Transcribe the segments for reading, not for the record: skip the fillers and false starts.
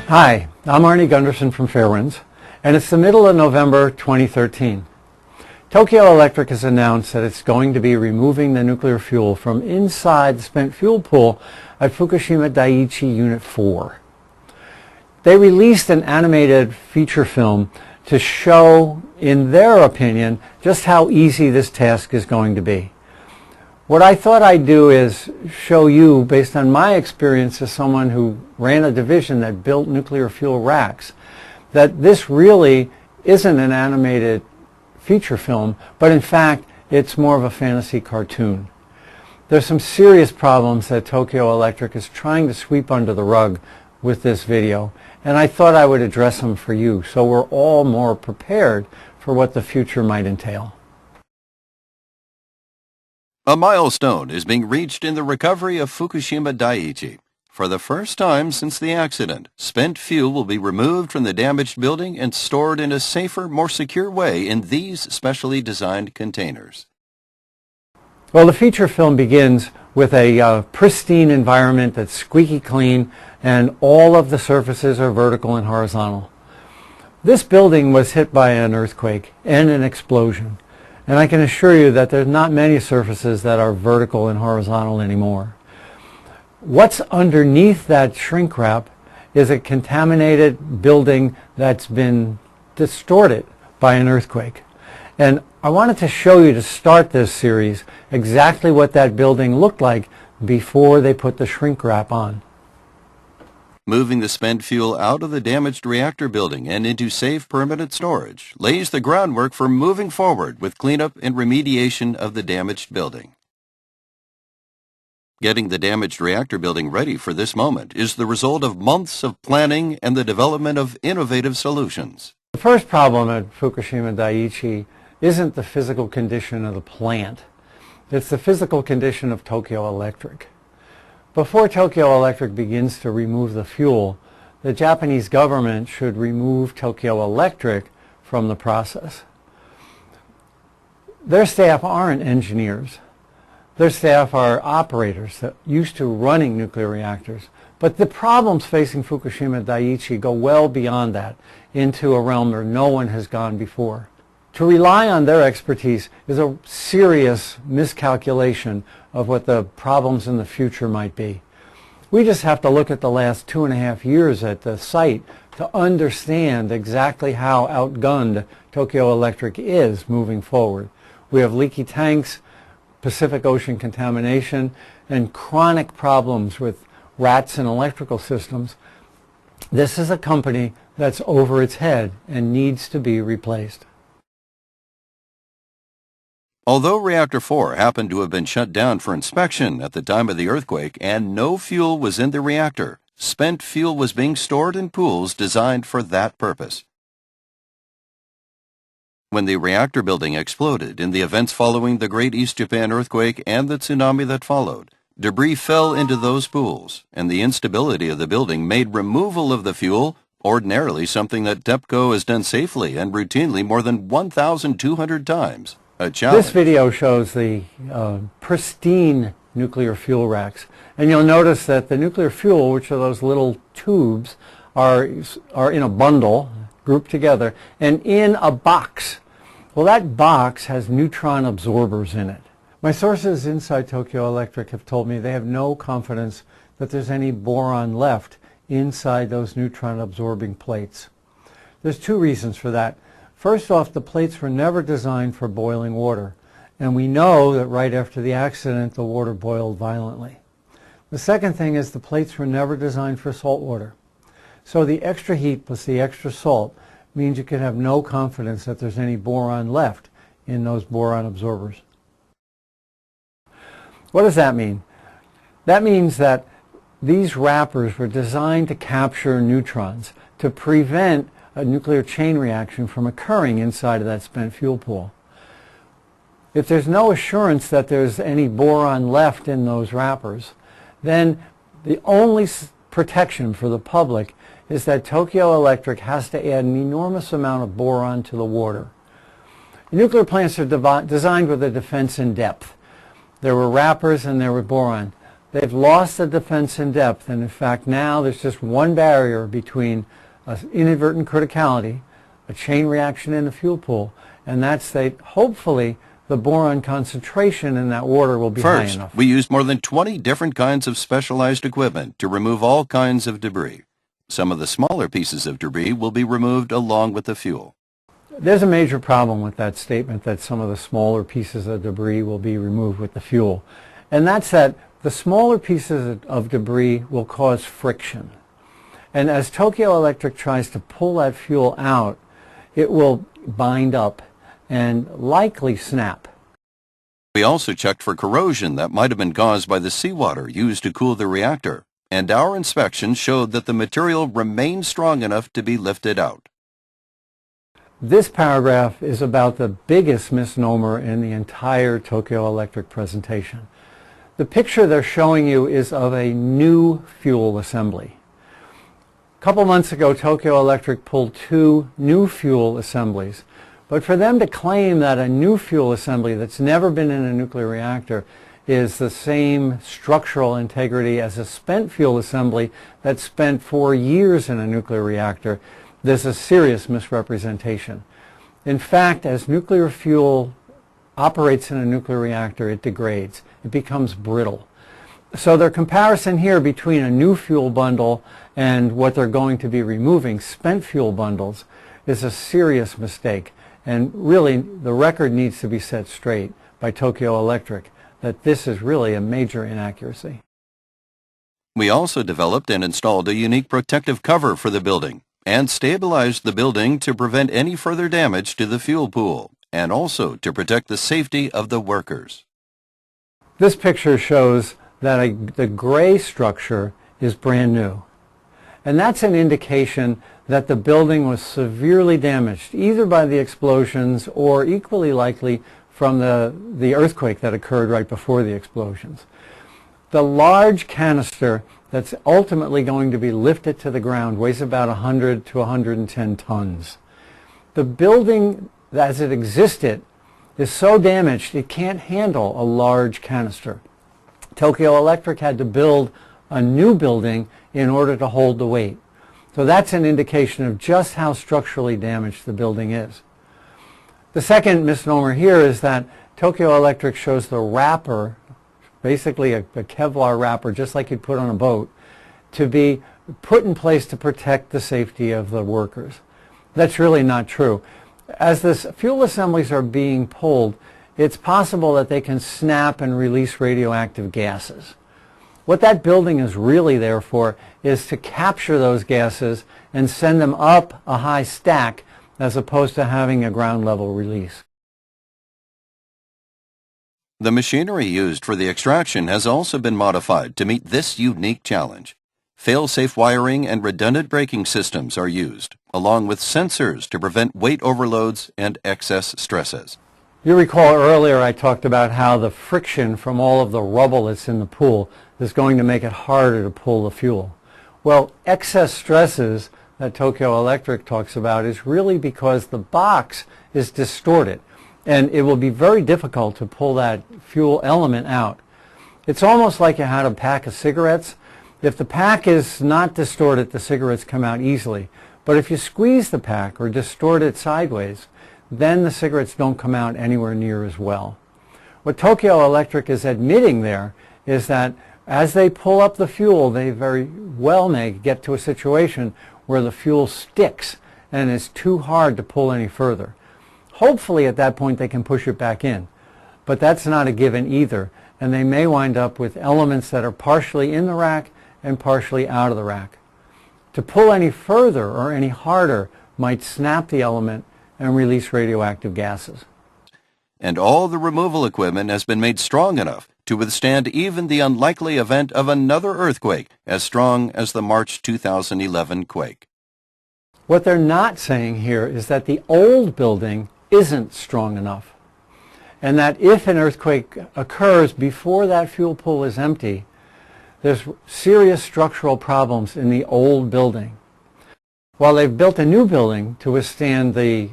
Hi, I'm Arnie Gunderson from Fairwinds, and it's the middle of November 2013. Tokyo Electric has announced that it's going to be removing the nuclear fuel from inside the spent fuel pool at Fukushima Daiichi Unit 4. They released an animated feature film to show, in their opinion, just how easy this task is going to be. What I thought I'd do is show you, based on my experience as someone who ran a division that built nuclear fuel racks, that this really isn't an animated feature film, but in fact it's more of a fantasy cartoon. There's some serious problems that Tokyo Electric is trying to sweep under the rug with this video, and I thought I would address them for you so we're all more prepared for what the future might entail. A milestone is being reached in the recovery of Fukushima Daiichi. For the first time since the accident, spent fuel will be removed from the damaged building and stored in a safer, more secure way in these specially designed containers. Well, the feature film begins with a pristine environment that's squeaky clean, and all of the surfaces are vertical and horizontal. This building was hit by an earthquake and an explosion. And I can assure you that there's not many surfaces that are vertical and horizontal anymore. What's underneath that shrink wrap is a contaminated building that's been distorted by an earthquake. And I wanted to show you, to start this series, exactly what that building looked like before they put the shrink wrap on. Moving the spent fuel out of the damaged reactor building and into safe permanent storage lays the groundwork for moving forward with cleanup and remediation of the damaged building. Getting the damaged reactor building ready for this moment is the result of months of planning and the development of innovative solutions. The first problem at Fukushima Daiichi isn't the physical condition of the plant. It's the physical condition of Tokyo Electric. Before Tokyo Electric begins to remove the fuel, the Japanese government should remove Tokyo Electric from the process. Their staff aren't engineers. Their staff are operators that used to running nuclear reactors. But the problems facing Fukushima Daiichi go well beyond that, into a realm where no one has gone before. To rely on their expertise is a serious miscalculation of what the problems in the future might be. We just have to look at the last 2.5 years at the site to understand exactly how outgunned Tokyo Electric is moving forward. We have leaky tanks, Pacific Ocean contamination, and chronic problems with rats and electrical systems. This is a company that's over its head and needs to be replaced. Although Reactor 4 happened to have been shut down for inspection at the time of the earthquake and no fuel was in the reactor, spent fuel was being stored in pools designed for that purpose. When the reactor building exploded in the events following the Great East Japan earthquake and the tsunami that followed, debris fell into those pools, and the instability of the building made removal of the fuel ordinarily something that TEPCO has done safely and routinely more than 1,200 times. This video shows the pristine nuclear fuel racks, and you'll notice that the nuclear fuel, which are those little tubes, are in a bundle, grouped together, and in a box. Well, that box has neutron absorbers in it. My sources inside Tokyo Electric have told me they have no confidence that there's any boron left inside those neutron absorbing plates. There's two reasons for that. First off, the plates were never designed for boiling water, and we know that right after the accident the water boiled violently. The second thing is the plates were never designed for salt water. So the extra heat plus the extra salt means you can have no confidence that there's any boron left in those boron absorbers. What does that mean? That means that these wrappers were designed to capture neutrons to prevent a nuclear chain reaction from occurring inside of that spent fuel pool. If there's no assurance that there's any boron left in those wrappers, then the only protection for the public is that Tokyo Electric has to add an enormous amount of boron to the water. Nuclear plants are designed with a defense in depth. There were wrappers and there were boron. They've lost the defense in depth, and in fact now there's just one barrier between an inadvertent criticality, a chain reaction in the fuel pool, and that's that hopefully the boron concentration in that water will be high enough. First, we used more than 20 different kinds of specialized equipment to remove all kinds of debris. Some of the smaller pieces of debris will be removed along with the fuel. There's a major problem with that statement that some of the smaller pieces of debris will be removed with the fuel, and that's that the smaller pieces of debris will cause friction. And as Tokyo Electric tries to pull that fuel out, it will bind up and likely snap. We also checked for corrosion that might have been caused by the seawater used to cool the reactor, and our inspection showed that the material remained strong enough to be lifted out. This paragraph is about the biggest misnomer in the entire Tokyo Electric presentation. The picture they're showing you is of a new fuel assembly. A couple months ago, Tokyo Electric pulled 2 new fuel assemblies. But for them to claim that a new fuel assembly that's never been in a nuclear reactor is the same structural integrity as a spent fuel assembly that spent 4 years in a nuclear reactor, there's a serious misrepresentation. In fact, as nuclear fuel operates in a nuclear reactor, it degrades. It becomes brittle. So their comparison here between a new fuel bundle and what they're going to be removing, spent fuel bundles, is a serious mistake. And really, the record needs to be set straight by Tokyo Electric that this is really a major inaccuracy. We also developed and installed a unique protective cover for the building and stabilized the building to prevent any further damage to the fuel pool and also to protect the safety of the workers. This picture shows that the gray structure is brand new. And that's an indication that the building was severely damaged, either by the explosions or equally likely from the earthquake that occurred right before the explosions. The large canister that's ultimately going to be lifted to the ground weighs about 100 to 110 tons. The building as it existed is so damaged it can't handle a large canister. Tokyo Electric had to build a new building in order to hold the weight. So that's an indication of just how structurally damaged the building is. The second misnomer here is that Tokyo Electric shows the wrapper, basically a Kevlar wrapper just like you'd put on a boat, to be put in place to protect the safety of the workers. That's really not true. As the fuel assemblies are being pulled, it's possible that they can snap and release radioactive gases. What that building is really there for is to capture those gases and send them up a high stack as opposed to having a ground level release. The machinery used for the extraction has also been modified to meet this unique challenge. Fail-safe wiring and redundant braking systems are used, along with sensors to prevent weight overloads and excess stresses. You recall earlier I talked about how the friction from all of the rubble that's in the pool is going to make it harder to pull the fuel. Well, excess stresses that Tokyo Electric talks about is really because the box is distorted, and it will be very difficult to pull that fuel element out. It's almost like you had a pack of cigarettes. If the pack is not distorted, the cigarettes come out easily. But if you squeeze the pack or distort it sideways, then the cigarettes don't come out anywhere near as well. What Tokyo Electric is admitting there is that as they pull up the fuel, they very well may get to a situation where the fuel sticks and it's too hard to pull any further. Hopefully at that point they can push it back in, but that's not a given either, and they may wind up with elements that are partially in the rack and partially out of the rack. To pull any further or any harder might snap the element and release radioactive gases. And all the removal equipment has been made strong enough to withstand even the unlikely event of another earthquake as strong as the March 2011 quake. What they're not saying here is that the old building isn't strong enough, and that if an earthquake occurs before that fuel pool is empty, there's serious structural problems in the old building. While they've built a new building to withstand the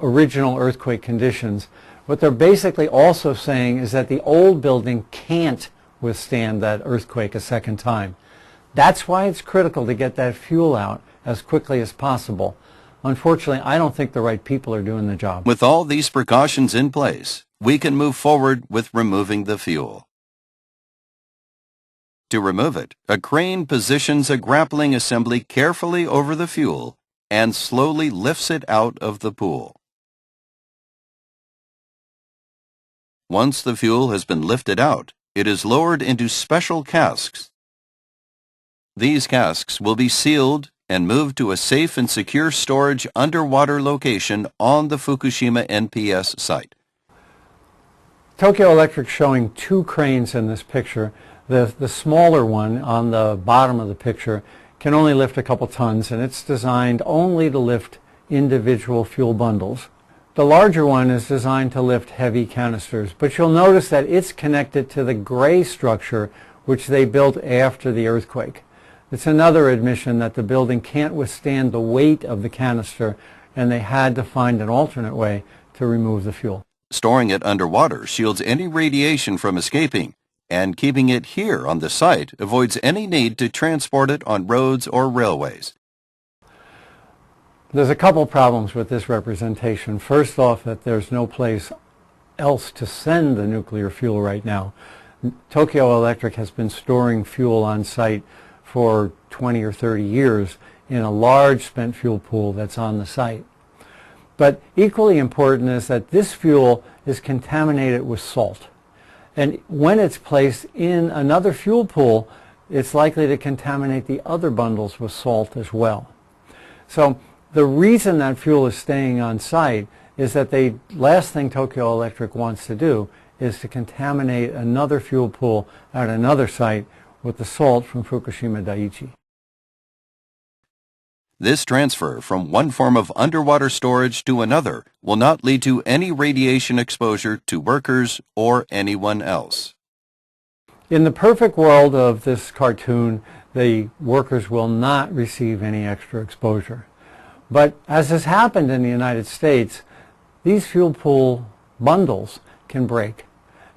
original earthquake conditions, what they're basically also saying is that the old building can't withstand that earthquake a second time. That's why it's critical to get that fuel out as quickly as possible. Unfortunately, I don't think the right people are doing the job. With all these precautions in place, we can move forward with removing the fuel. To remove it, a crane positions a grappling assembly carefully over the fuel and slowly lifts it out of the pool. Once the fuel has been lifted out, it is lowered into special casks. These casks will be sealed and moved to a safe and secure storage underwater location on the Fukushima NPS site. Tokyo Electric showing two cranes in this picture. The smaller one on the bottom of the picture can only lift a couple tons, and it's designed only to lift individual fuel bundles. The larger one is designed to lift heavy canisters, but you'll notice that it's connected to the gray structure which they built after the earthquake. It's another admission that the building can't withstand the weight of the canister, and they had to find an alternate way to remove the fuel. Storing it underwater shields any radiation from escaping, and keeping it here on the site avoids any need to transport it on roads or railways. There's a couple problems with this representation. First off, that there's no place else to send the nuclear fuel right now. Tokyo Electric has been storing fuel on site for 20 or 30 years in a large spent fuel pool that's on the site. But equally important is that this fuel is contaminated with salt. And when it's placed in another fuel pool, it's likely to contaminate the other bundles with salt as well. So the reason that fuel is staying on site is that the last thing Tokyo Electric wants to do is to contaminate another fuel pool at another site with the salt from Fukushima Daiichi. This transfer from one form of underwater storage to another will not lead to any radiation exposure to workers or anyone else. In the perfect world of this cartoon, the workers will not receive any extra exposure. But as has happened in the United States, these fuel pool bundles can break.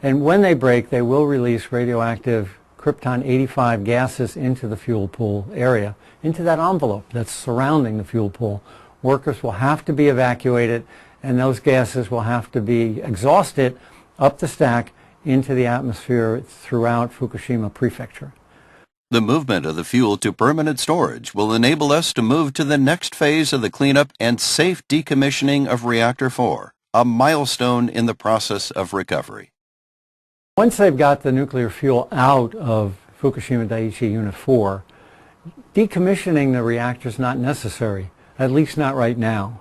And when they break, they will release radioactive krypton-85 gases into the fuel pool area, into that envelope that's surrounding the fuel pool. Workers will have to be evacuated, and those gases will have to be exhausted up the stack into the atmosphere throughout Fukushima Prefecture. The movement of the fuel to permanent storage will enable us to move to the next phase of the cleanup and safe decommissioning of Reactor 4, a milestone in the process of recovery. Once they've got the nuclear fuel out of Fukushima Daiichi Unit 4, decommissioning the reactor is not necessary, at least not right now.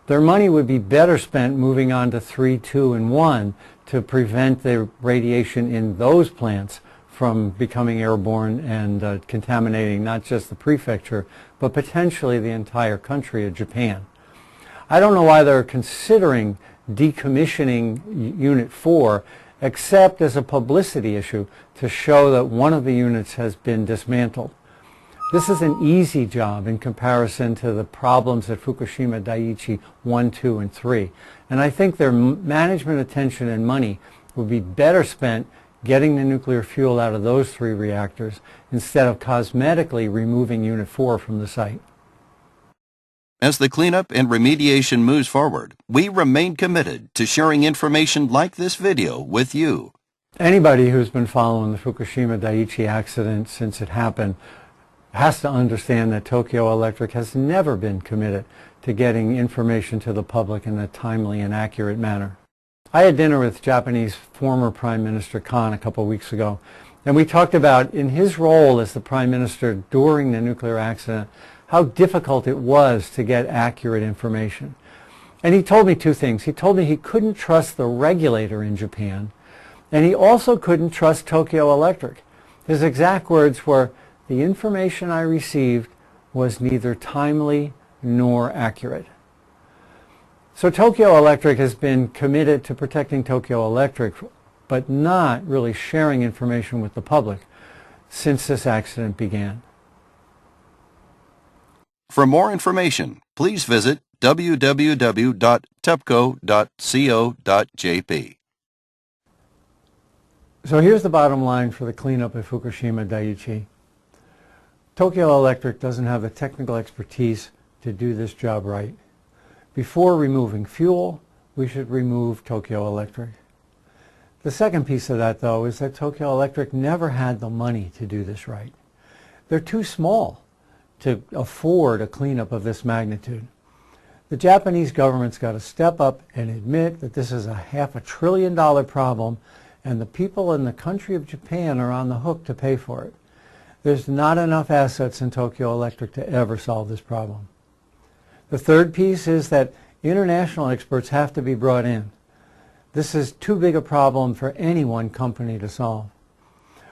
Their money would be better spent moving on to 3, 2, and 1 to prevent the radiation in those plants from becoming airborne and contaminating not just the prefecture, but potentially the entire country of Japan. I don't know why they're considering decommissioning Unit 4, except as a publicity issue to show that one of the units has been dismantled. This is an easy job in comparison to the problems at Fukushima Daiichi 1, 2, and 3. And I think their management attention and money would be better spent getting the nuclear fuel out of those 3 reactors instead of cosmetically removing Unit 4 from the site. As the cleanup and remediation moves forward, we remain committed to sharing information like this video with you. Anybody who's been following the Fukushima Daiichi accident since it happened has to understand that Tokyo Electric has never been committed to getting information to the public in a timely and accurate manner. I had dinner with Japanese former Prime Minister Kan a couple of weeks ago, and we talked about, in his role as the Prime Minister during the nuclear accident, how difficult it was to get accurate information. And he told me 2 things. He told me he couldn't trust the regulator in Japan, and he also couldn't trust Tokyo Electric. His exact words were, "The information I received was neither timely nor accurate." So Tokyo Electric has been committed to protecting Tokyo Electric, but not really sharing information with the public since this accident began. For more information, please visit www.tepco.co.jp. So here's the bottom line for the cleanup at Fukushima Daiichi. Tokyo Electric doesn't have the technical expertise to do this job right. Before removing fuel, we should remove Tokyo Electric. The second piece of that, though, is that Tokyo Electric never had the money to do this right. They're too small to afford a cleanup of this magnitude. The Japanese government's got to step up and admit that this is a $500 billion problem, and the people in the country of Japan are on the hook to pay for it. There's not enough assets in Tokyo Electric to ever solve this problem. The third piece is that international experts have to be brought in. This is too big a problem for any one company to solve.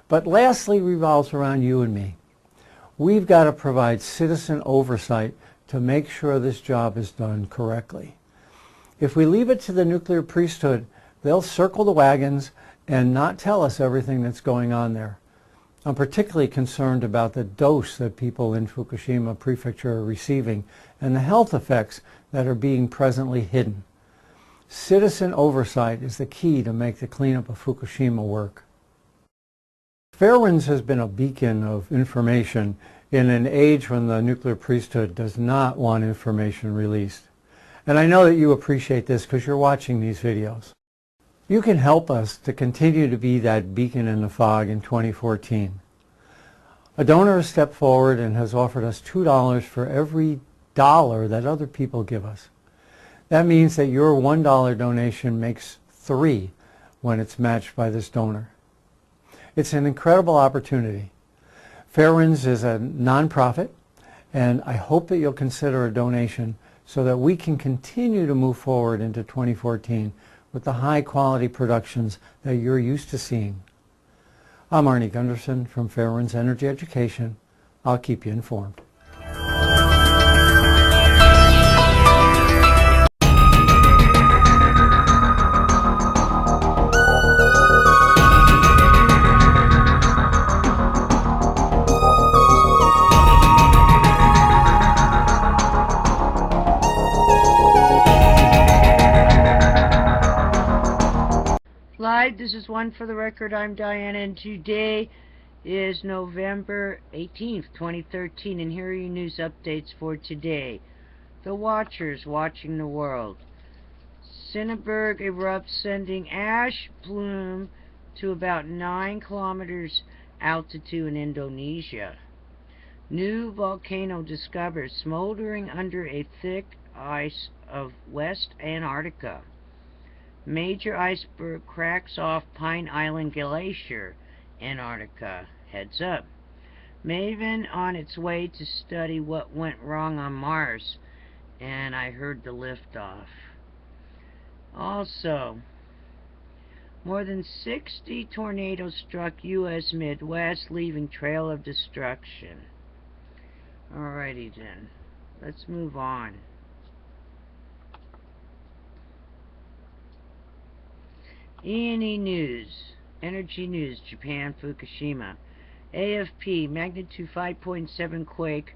But lastly revolves around you and me. We've got to provide citizen oversight to make sure this job is done correctly. If we leave it to the nuclear priesthood, they'll circle the wagons and not tell us everything that's going on there. I'm particularly concerned about the dose that people in Fukushima Prefecture are receiving and the health effects that are being presently hidden. Citizen oversight is the key to make the cleanup of Fukushima work. Fairewinds has been a beacon of information in an age when the nuclear priesthood does not want information released. And I know that you appreciate this because you're watching these videos. You can help us to continue to be that beacon in the fog in 2014. A donor has stepped forward and has offered us $2 for every dollar that other people give us. That means that your $1 donation makes 3 when it's matched by this donor. It's an incredible opportunity. Fairewinds is a nonprofit, and I hope that you'll consider a donation so that we can continue to move forward into 2014 with the high-quality productions that you're used to seeing. I'm Arnie Gunderson from Fairewinds Energy Education. I'll keep you informed. This is One for the Record. I'm Diana, and today is November 18th, 2013, and here are your news updates for today. The Watchers watching the world. Sinneberg erupts, sending ash plume to about 9 kilometers altitude in Indonesia. New volcano discovered smoldering under a thick ice of West Antarctica. Major iceberg cracks off Pine Island Glacier, Antarctica. Heads up. Maven on its way to study what went wrong on Mars, and I heard the liftoff. Also, more than 60 tornadoes struck U.S. Midwest, leaving trail of destruction. Alrighty then, let's move on. E&E News, Energy News, Japan, Fukushima. AFP, magnitude 5.7 quake,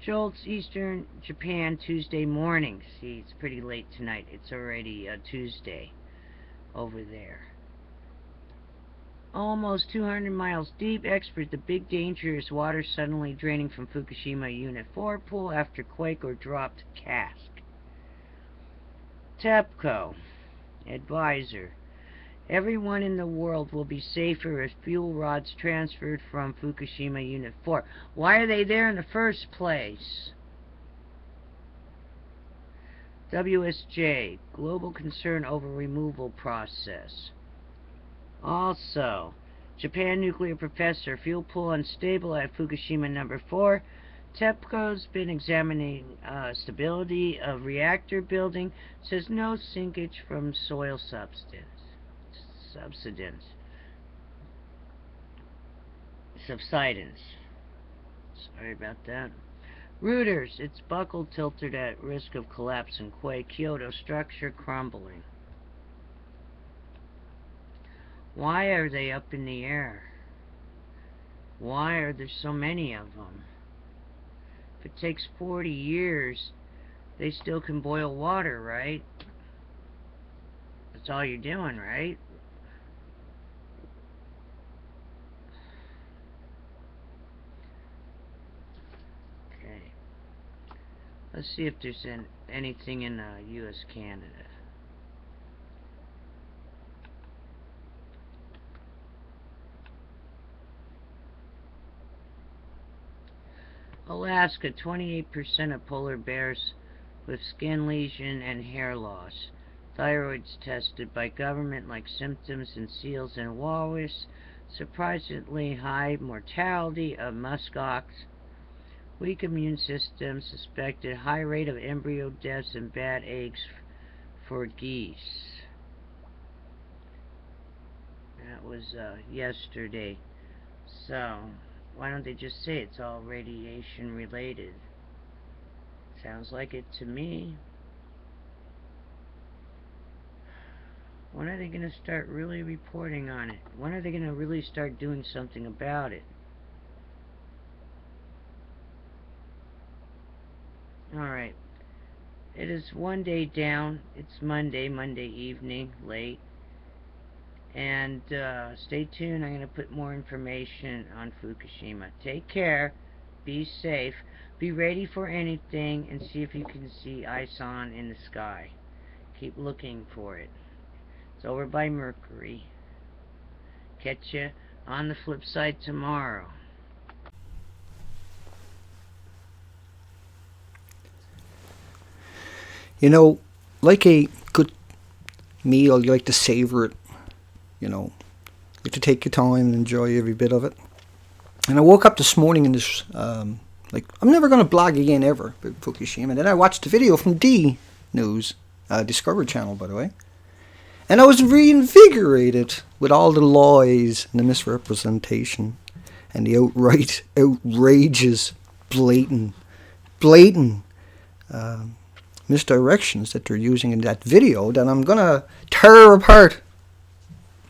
jolts eastern Japan Tuesday morning. See, it's pretty late tonight. It's already Tuesday over there. Almost 200 miles deep. Expert, the big danger is water suddenly draining from Fukushima Unit 4 pool after quake or dropped cask. TEPCO, advisor. Everyone in the world will be safer if fuel rods transferred from Fukushima Unit 4. Why are they there in the first place? WSJ, global concern over removal process. Also, Japan nuclear professor, fuel pool unstable at Fukushima number 4. TEPCO's been examining stability of reactor building, says no sinkage from soil subsidence. Sorry about that. Reuters, it's buckle tilted at risk of collapse and quake. Kyoto structure crumbling. Why are they up in the air? Why are there so many of them? If it takes 40 years, they still can boil water, right? That's all you're doing, right? Let's see if there's anything in U.S. Canada. Alaska, 28% of polar bears with skin lesion and hair loss. Thyroids tested by government like symptoms in seals and walrus. Surprisingly high mortality of muskox. Weak immune system suspected. High rate of embryo deaths and bad eggs for geese. That was yesterday. So, why don't they just say it's all radiation related? Sounds like it to me. When are they going to start really reporting on it? When are they going to really start doing something about it? Alright. It is one day down. It's Monday evening, late. And stay tuned. I'm going to put more information on Fukushima. Take care. Be safe. Be ready for anything and see if you can see Ison in the sky. Keep looking for it. It's over by Mercury. Catch you on the flip side tomorrow. You know, like a good meal, you like to savor it. You know, you have to take your time and enjoy every bit of it. And I woke up this morning in this, like, I'm never going to blog again ever about Fukushima. And then I watched a video from D News, Discovery Channel, by the way. And I was reinvigorated with all the lies and the misrepresentation and the outrageous, blatant misdirections that they're using in that video that I'm going to tear apart.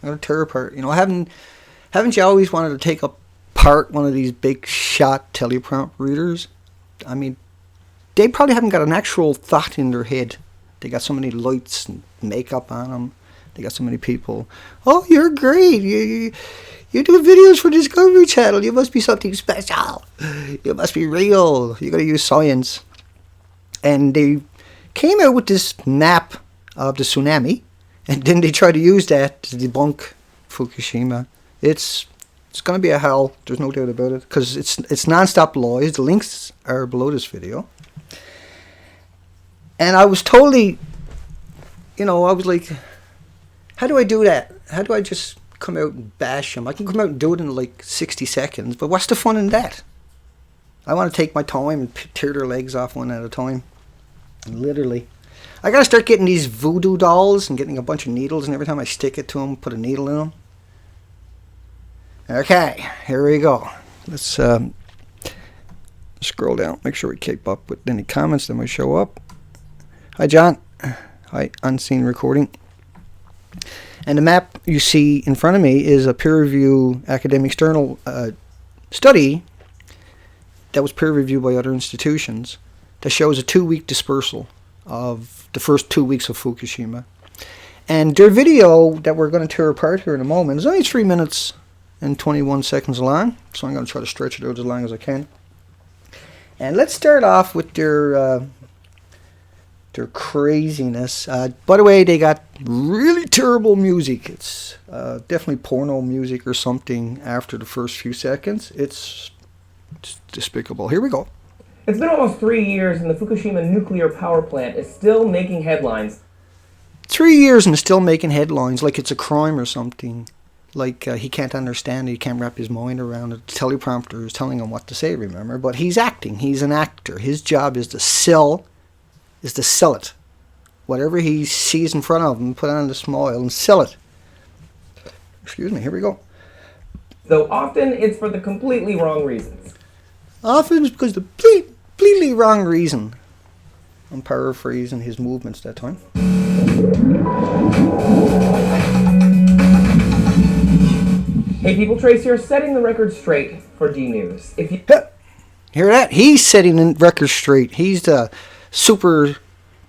You know, haven't you always wanted to take apart one of these big shot teleprompt readers? I mean, they probably haven't got an actual thought in their head. They got so many lights and makeup on them. They got so many people. Oh, you're great. You do videos for Discovery Channel. You must be something special. You must be real. You got to use science. And they came out with this map of the tsunami. And then they try to use that to debunk Fukushima. It's going to be a hell. There's no doubt about it. Because it's non-stop lies. The links are below this video. And I was totally, you know, I was like, how do I do that? How do I just come out and bash them? I can come out and do it in like 60 seconds. But what's the fun in that? I want to take my time and tear their legs off one at a time. Literally. I gotta start getting these voodoo dolls and getting a bunch of needles, and every time I stick it to them, put a needle in them. Okay, here we go. Let's scroll down, make sure we keep up with any comments that might show up. Hi, John. Hi, unseen recording. And the map you see in front of me is a peer-reviewed academic external study that was peer-reviewed by other institutions that shows a 2-week dispersal of the first 2 weeks of Fukushima. And their video that we're going to tear apart here in a moment is only 3 minutes and 21 seconds long, so I'm going to try to stretch it out as long as I can. And let's start off with their craziness. By the way, they got really terrible music. It's definitely porno music or something after the first few seconds. It's despicable. Here we go. It's been almost 3 years and the Fukushima nuclear power plant is still making headlines. 3 years and still making headlines like it's a crime or something. Like he can't understand it, he can't wrap his mind around it. The teleprompter is telling him what to say, remember? But he's acting, he's an actor. His job is to sell it. Whatever he sees in front of him, put on the smile and sell it. Excuse me, here we go. Though often it's for the completely wrong reasons. Often it's because the completely wrong reason. I'm paraphrasing his movements that time. Hey people, Trace here, setting the record straight for D News. If you hear that? He's setting the record straight. He's the super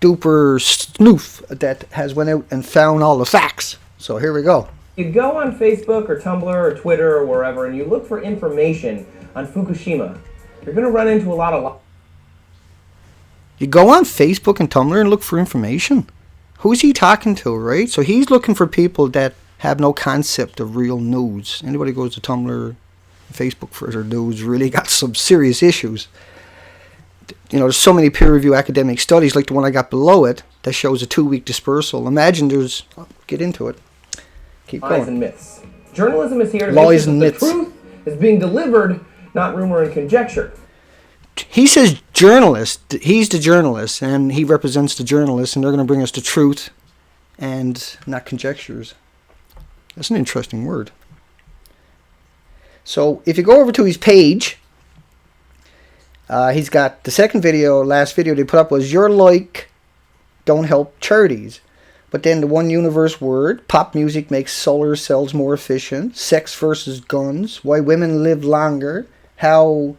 duper snoof that has went out and found all the facts. So here we go. You go on Facebook or Tumblr or Twitter or wherever and you look for information on Fukushima, you're going to run into a lot of You go on Facebook and Tumblr and look for information. Who's he talking to, right? So he's looking for people that have no concept of real news. Anybody goes to Tumblr, Facebook for their news really got some serious issues. You know, there's so many peer-reviewed academic studies, like the one I got below it, that shows a 2-week dispersal. Imagine there's... get into it. Keep going. Lies and myths. Journalism is here to Lies make and sure that myths. the truth is being delivered, not rumor and conjecture. He says journalist. He's the journalist, and he represents the journalists, and they're going to bring us the truth and not conjectures. That's an interesting word. So if you go over to his page, he's got the second video, last video they put up was "You're Like Don't Help Charities." But then the one universe word, pop music makes solar cells more efficient, sex versus guns, why women live longer, how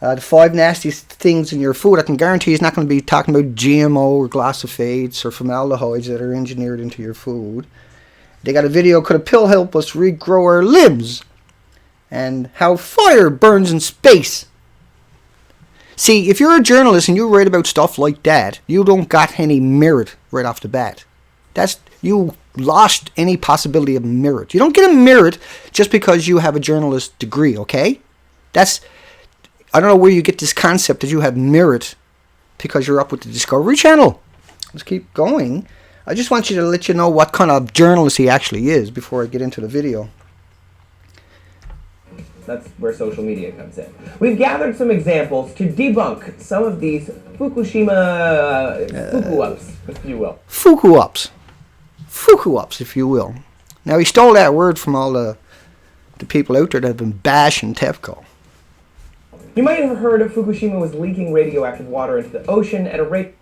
the 5 nastiest things in your food. I can guarantee he's not going to be talking about GMO or glyphosates or formaldehydes that are engineered into your food. They got a video, could a pill help us regrow our limbs? And how fire burns in space. See, if you're a journalist and you write about stuff like that, you don't got any merit right off the bat. You lost any possibility of merit. You don't get a merit just because you have a journalist degree, okay? I don't know where you get this concept that you have merit because you're up with the Discovery Channel. Let's keep going. I just want you to let you know what kind of journalist he actually is before I get into the video. That's where social media comes in. We've gathered some examples to debunk some of these Fukushima Fuku-ups, if you will. Fuku-ups. Fuku-ups, if you will. Now, he stole that word from all the people out there that have been bashing TEPCO. You might have heard Fukushima was leaking radioactive water into the ocean at a rate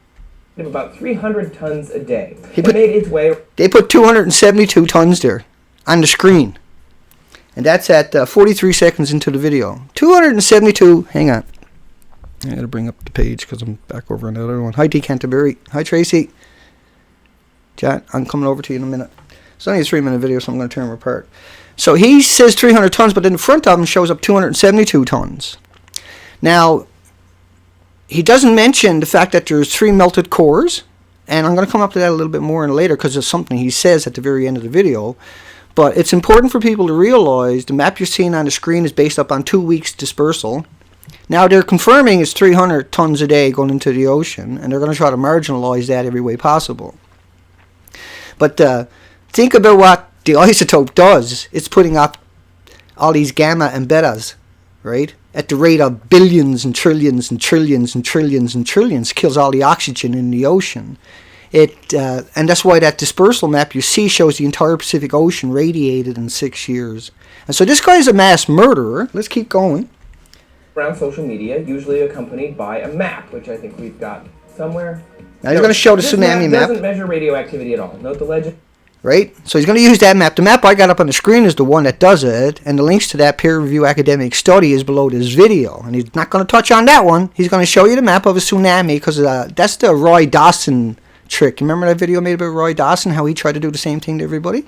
of about 300 tons a day. They put 272 tons there on the screen. And that's at 43 seconds into the video. 272, hang on. I gotta bring up the page because I'm back over on the other one. Hi, T. Canterbury. Hi, Tracy. Chat, I'm coming over to you in a minute. It's only a 3-minute video, so I'm going to tear them apart. So he says 300 tons, but in the front of him shows up 272 tons. Now, he doesn't mention the fact that there's 3 melted cores, and I'm going to come up to that a little bit more in later because it's something he says at the very end of the video. But it's important for people to realize the map you're seeing on the screen is based up on 2 weeks dispersal. Now, they're confirming it's 300 tons a day going into the ocean, and they're going to try to marginalize that every way possible. But think about what the isotope does. It's putting up all these gamma and betas, right? At the rate of billions and trillions and trillions and trillions and trillions, kills all the oxygen in the ocean. And that's why that dispersal map you see shows the entire Pacific Ocean radiated in 6 years. And so this guy's a mass murderer. Let's keep going. Around social media, usually accompanied by a map, which I think we've got somewhere. Now he's going to show the tsunami map. Doesn't measure radioactivity at all. Note the legend. Right? So he's going to use that map. The map I got up on the screen is the one that does it, and the links to that peer-reviewed academic study is below this video. And he's not going to touch on that one. He's going to show you the map of a tsunami, because that's the Roy Dawson trick. Remember that video made about Roy Dawson, how he tried to do the same thing to everybody?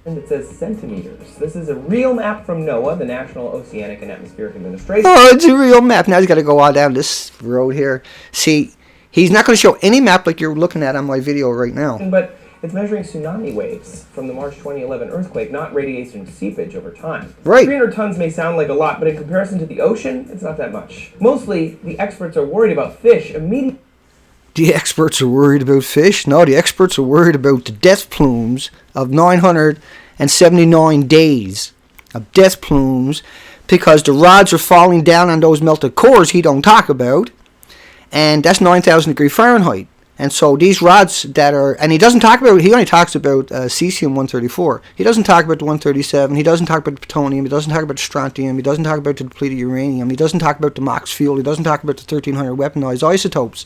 And it says centimeters. This is a real map from NOAA, the National Oceanic and Atmospheric Administration. Oh, it's a real map. Now he's got to go all down this road here. See, he's not going to show any map like you're looking at on my video right now. But it's measuring tsunami waves from the March 2011 earthquake, not radiation seepage over time. Right. 300 tons may sound like a lot, but in comparison to the ocean, it's not that much. Mostly, the experts are worried about fish immediately. The experts are worried about fish? No, the experts are worried about the death plumes of 979 days of death plumes, because the rods are falling down on those melted cores he don't talk about, and that's 9,000 degree Fahrenheit. And so these rods that are, and he doesn't talk about, he only talks about cesium-134. He doesn't talk about the 137, he doesn't talk about the plutonium, he doesn't talk about the strontium, he doesn't talk about the depleted uranium, he doesn't talk about the MOX fuel, he doesn't talk about the 1,300 weaponized isotopes.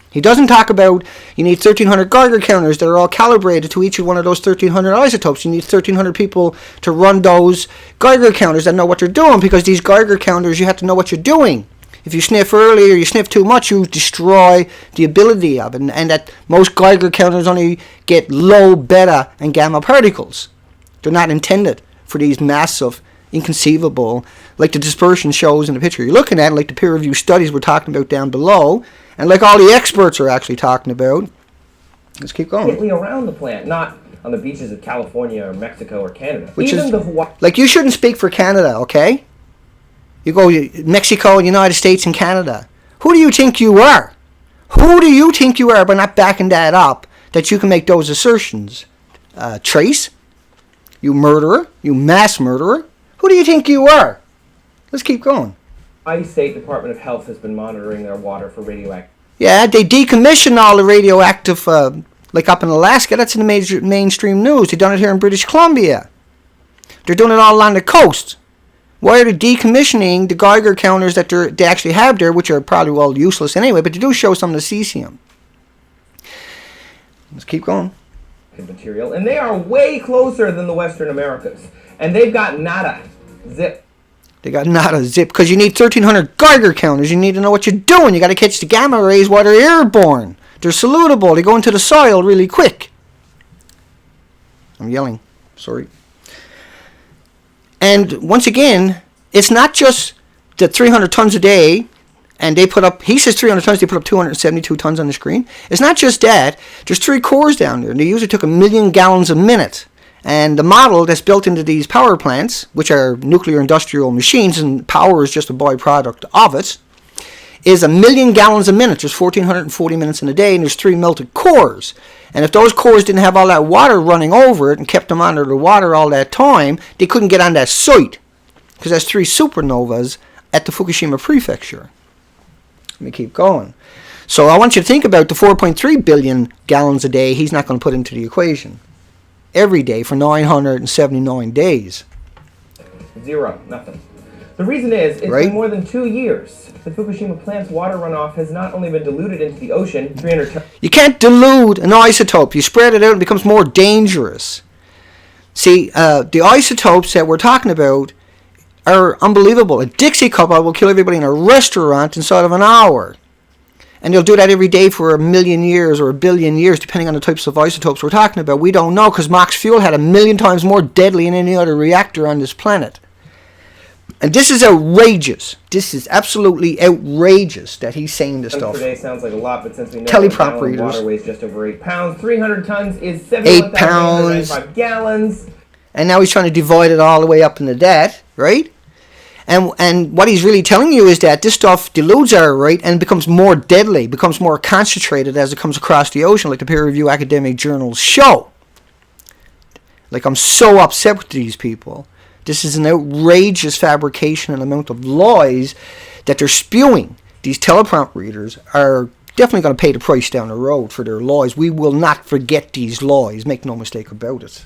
He doesn't talk about you need 1,300 Geiger counters that are all calibrated to each one of those 1,300 isotopes. You need 1,300 people to run those Geiger counters that know what they're doing, because these Geiger counters, you have to know what you're doing. If you sniff early or you sniff too much, you destroy the ability of it. And that most Geiger counters only get low beta and gamma particles. They're not intended for these massive inconceivable, like the dispersion shows in the picture you're looking at, like the peer-reviewed studies we're talking about down below, and like all the experts are actually talking about. Let's keep going. Around the plant, not on the beaches of California or Mexico or Canada. Which Even is, the Hawaii. like, you shouldn't speak for Canada, okay? You go Mexico, United States, and Canada. Who do you think you are? Who do you think you are by not backing that up, that you can make those assertions? Trace? You murderer? You mass murderer? Who do you think you are? Let's keep going. Hawaii State Department of Health has been monitoring their water for radioactive. Yeah, they decommissioned all the radioactive, like up in Alaska. That's in the major mainstream news. They've done it here in British Columbia. They're doing it all along the coast. Why are they decommissioning the Geiger counters that they actually have there, which are probably all useless anyway, but they do show some of the cesium. Let's keep going. Material, and they are way closer than the Western Americas. And they've got nada. Zip. They got nada zip, because you need 1,300 Geiger counters. You need to know what you're doing. You got to catch the gamma rays while they're airborne. They're solutable. They go into the soil really quick. I'm yelling. Sorry. And once again, it's not just the 300 tons a day, and they put up, he says 300 tons, they put up 272 tons on the screen. It's not just that. There's 3 cores down there, and they usually took 1 million gallons a minute. And the model that's built into these power plants, which are nuclear industrial machines, and power is just a byproduct of it, is 1 million gallons a minute. There's 1,440 minutes in a day, and there's 3 melted cores. And if those cores didn't have all that water running over it and kept them under the water all that time, they couldn't get on that site, because there's 3 supernovas at the Fukushima prefecture. Let me keep going. So I want you to think about the 4.3 billion gallons a day he's not going to put into the equation. Every day for 979 days. Zero. Nothing. The reason is, it's been more than 2 years. The Fukushima plant's water runoff has not only been diluted into the ocean, 300 tons. You can't dilute an isotope. You spread it out and it becomes more dangerous. See, the isotopes that we're talking about are unbelievable. A Dixie cup will kill everybody in a restaurant inside of an hour. And they'll do that every day for 1 million years or 1 billion years, depending on the types of isotopes we're talking about. We don't know, because Mach fuel had 1 million times more deadly than any other reactor on this planet. And this is outrageous. This is absolutely outrageous that he's saying this stuff. Per day sounds like a lot, but since we know teleprompt readers. Water weighs just over 8 pounds, 300 tons is 71,895 gallons. And now he's trying to divide it all the way up into that, right? And what he's really telling you is that this stuff dilutes air, right, and becomes more deadly, becomes more concentrated as it comes across the ocean, like the peer-reviewed academic journals show. Like, I'm so upset with these people. This is an outrageous fabrication and amount of lies that they're spewing. These teleprompt readers are definitely going to pay the price down the road for their lies. We will not forget these lies. Make no mistake about it.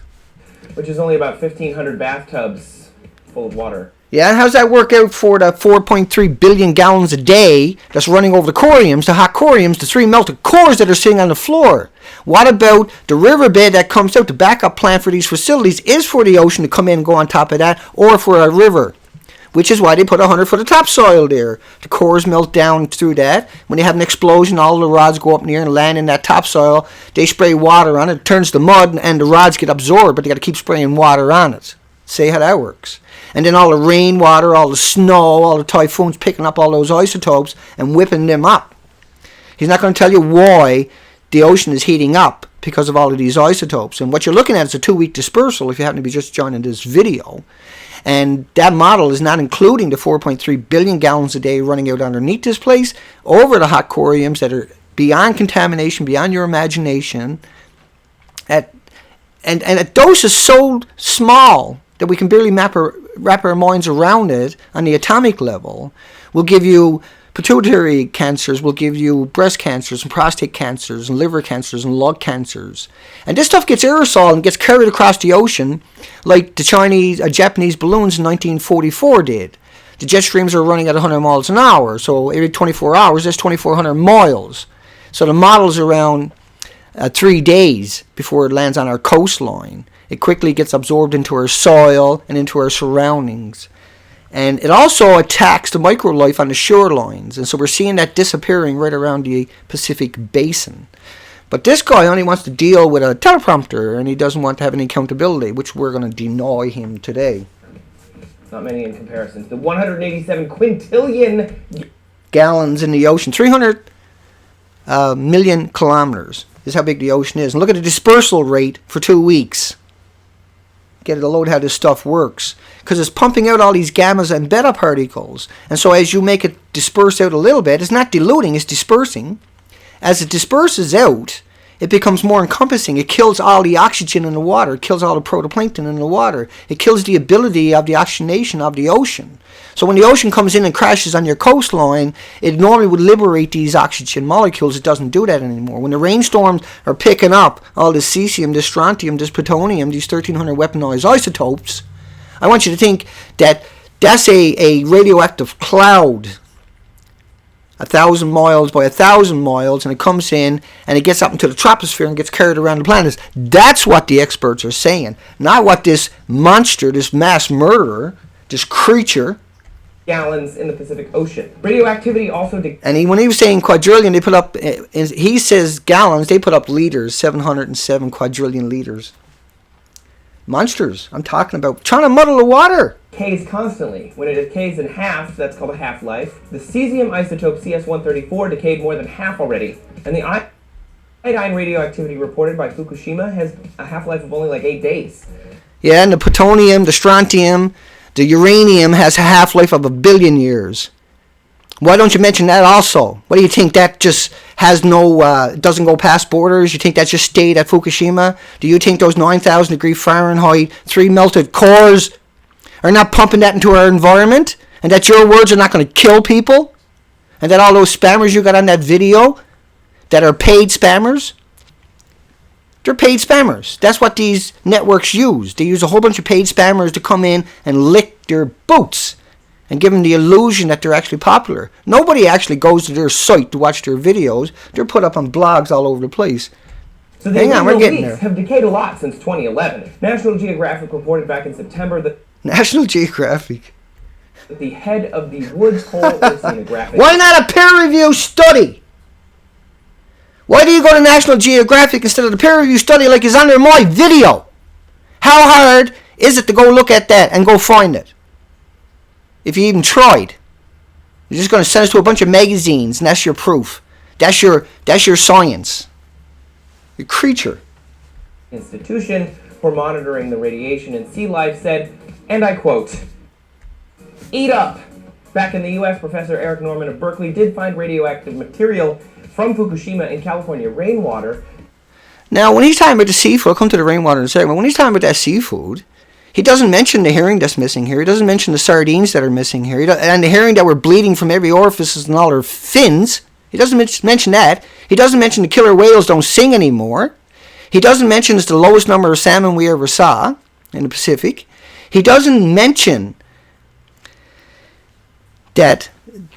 Which is only about 1,500 bathtubs full of water. Yeah, and how's that work out for the 4.3 billion gallons a day that's running over the coriums, the hot coriums, the 3 melted cores that are sitting on the floor? What about the riverbed that comes out? The backup plan for these facilities is for the ocean to come in and go on top of that, or for a river, which is why they put 100 foot of topsoil there. The cores melt down through that. When they have an explosion, all the rods go up near and land in that topsoil. They spray water on it. It turns to mud, and the rods get absorbed, but they got to keep spraying water on it. See how that works. And then all the rainwater, all the snow, all the typhoons picking up all those isotopes and whipping them up. He's not going to tell you why the ocean is heating up because of all of these isotopes. And what you're looking at is a 2-week dispersal if you happen to be just joining this video. And that model is not including the 4.3 billion gallons a day running out underneath this place over the hot coriums that are beyond contamination, beyond your imagination. And at doses so small that we can barely wrap our minds around it on the atomic level, will give you pituitary cancers, will give you breast cancers and prostate cancers and liver cancers and lung cancers. And this stuff gets aerosol and gets carried across the ocean like the Japanese balloons in 1944 did. The jet streams are running at 100 miles an hour, so every 24 hours that's 2,400 miles. So the model's around 3 days before it lands on our coastline. It quickly gets absorbed into our soil and into our surroundings. And it also attacks the microlife on the shorelines. And so we're seeing that disappearing right around the Pacific Basin. But this guy only wants to deal with a teleprompter, and he doesn't want to have any accountability, which we're going to deny him today. Not many in comparison. The 187 quintillion gallons in the ocean. 300 million kilometers is how big the ocean is. And look at the dispersal rate for 2 weeks. Get a load how this stuff works. Because it's pumping out all these gammas and beta particles. And so as you make it disperse out a little bit, it's not diluting, it's dispersing. As it disperses out, it becomes more encompassing. It kills all the oxygen in the water. It kills all the protoplankton in the water. It kills the ability of the oxygenation of the ocean. So when the ocean comes in and crashes on your coastline, it normally would liberate these oxygen molecules. It doesn't do that anymore. When the rainstorms are picking up all this cesium, this strontium, this plutonium, these 1,300 weaponized isotopes, I want you to think that that's a radioactive cloud, 1,000 miles by 1,000 miles, and it comes in and it gets up into the troposphere and gets carried around the planet. That's what the experts are saying, not what this monster, this mass murderer, this creature. Gallons in the Pacific Ocean. Radioactivity also... And when he was saying quadrillion, they put up... He says gallons, they put up liters, 707 quadrillion liters. Monsters, I'm talking about. Trying to muddle the water. Decays constantly. When it decays in half, that's called a half-life. The cesium isotope CS-134 decayed more than half already. And the iodine radioactivity reported by Fukushima has a half-life of only like 8 days. Yeah, and the plutonium, the strontium, the uranium has a half-life of 1 billion years. Why don't you mention that also? What do you think, that just has no, doesn't go past borders? You think that just stayed at Fukushima? Do you think those 9,000 degree Fahrenheit, 3 melted cores are not pumping that into our environment? And that your words are not going to kill people? And that all those spammers you got on that video that are paid spammers? They're paid spammers. That's what these networks use. They use a whole bunch of paid spammers to come in and lick their boots and give them the illusion that they're actually popular. Nobody actually goes to their site to watch their videos. They're put up on blogs all over the place. So the original leaks have decayed a lot since 2011. National Geographic reported back in September that... National Geographic? The head of the Woods Hole Oceanographic... Why not a peer-reviewed study? Why do you go to National Geographic instead of the peer-reviewed study like is under my video? How hard is it to go look at that and go find it? If you even tried. You're just going to send us to a bunch of magazines and that's your proof. That's your science. Your creature. Institution for monitoring the radiation in sea life said, and I quote, "Eat up." Back in the U.S., Professor Eric Norman of Berkeley did find radioactive material from Fukushima in California rainwater. Now, when he's talking about the seafood, I'll come to the rainwater in a second, but when he's talking about that seafood, he doesn't mention the herring that's missing here. He doesn't mention the sardines that are missing here. And the herring that were bleeding from every orifice and all their fins. He doesn't mention that. He doesn't mention the killer whales don't sing anymore. He doesn't mention it's the lowest number of salmon we ever saw in the Pacific. He doesn't mention that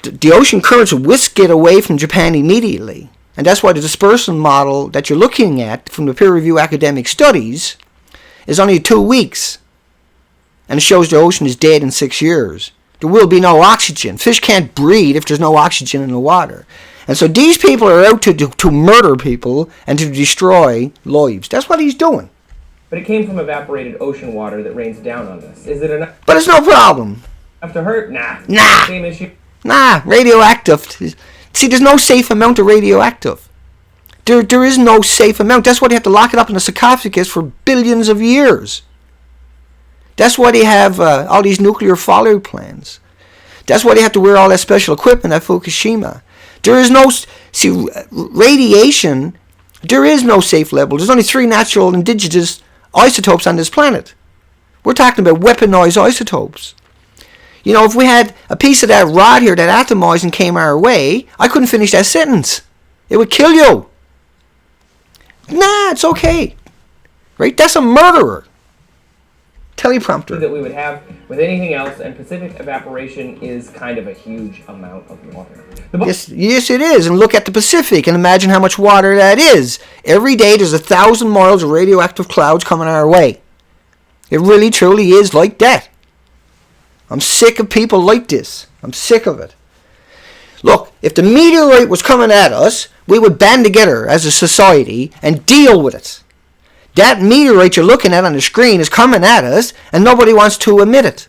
the ocean currents whisk it away from Japan immediately. And that's why the dispersal model that you're looking at from the peer-reviewed academic studies is only 2 weeks. And it shows the ocean is dead in 6 years. There will be no oxygen. Fish can't breathe if there's no oxygen in the water. And so these people are out to murder people and to destroy lives. That's what he's doing. But it came from evaporated ocean water that rains down on us. Is it enough? But it's no problem. Enough to hurt? Nah. Nah. Same issue. Nah. Radioactive. See, there's no safe amount of radioactive. There is no safe amount. That's why they have to lock it up in a sarcophagus for billions of years. That's why they have all these nuclear fallout plans. That's why they have to wear all that special equipment at Fukushima. There is no... See, radiation, there is no safe level. There's only 3 natural indigenous isotopes on this planet. We're talking about weaponized isotopes. You know, if we had a piece of that rod here that atomized and came our way, I couldn't finish that sentence. It would kill you. Nah, it's okay. Right? That's a murderer. Teleprompter. That we would have with anything else, and Pacific evaporation is kind of a huge amount of water. Yes, it is. And look at the Pacific and imagine how much water that is. Every day there's 1,000 miles of radioactive clouds coming our way. It really, truly is like that. I'm sick of people like this. I'm sick of it. Look, if the meteorite was coming at us, we would band together as a society and deal with it. That meteorite you're looking at on the screen is coming at us, and nobody wants to admit it.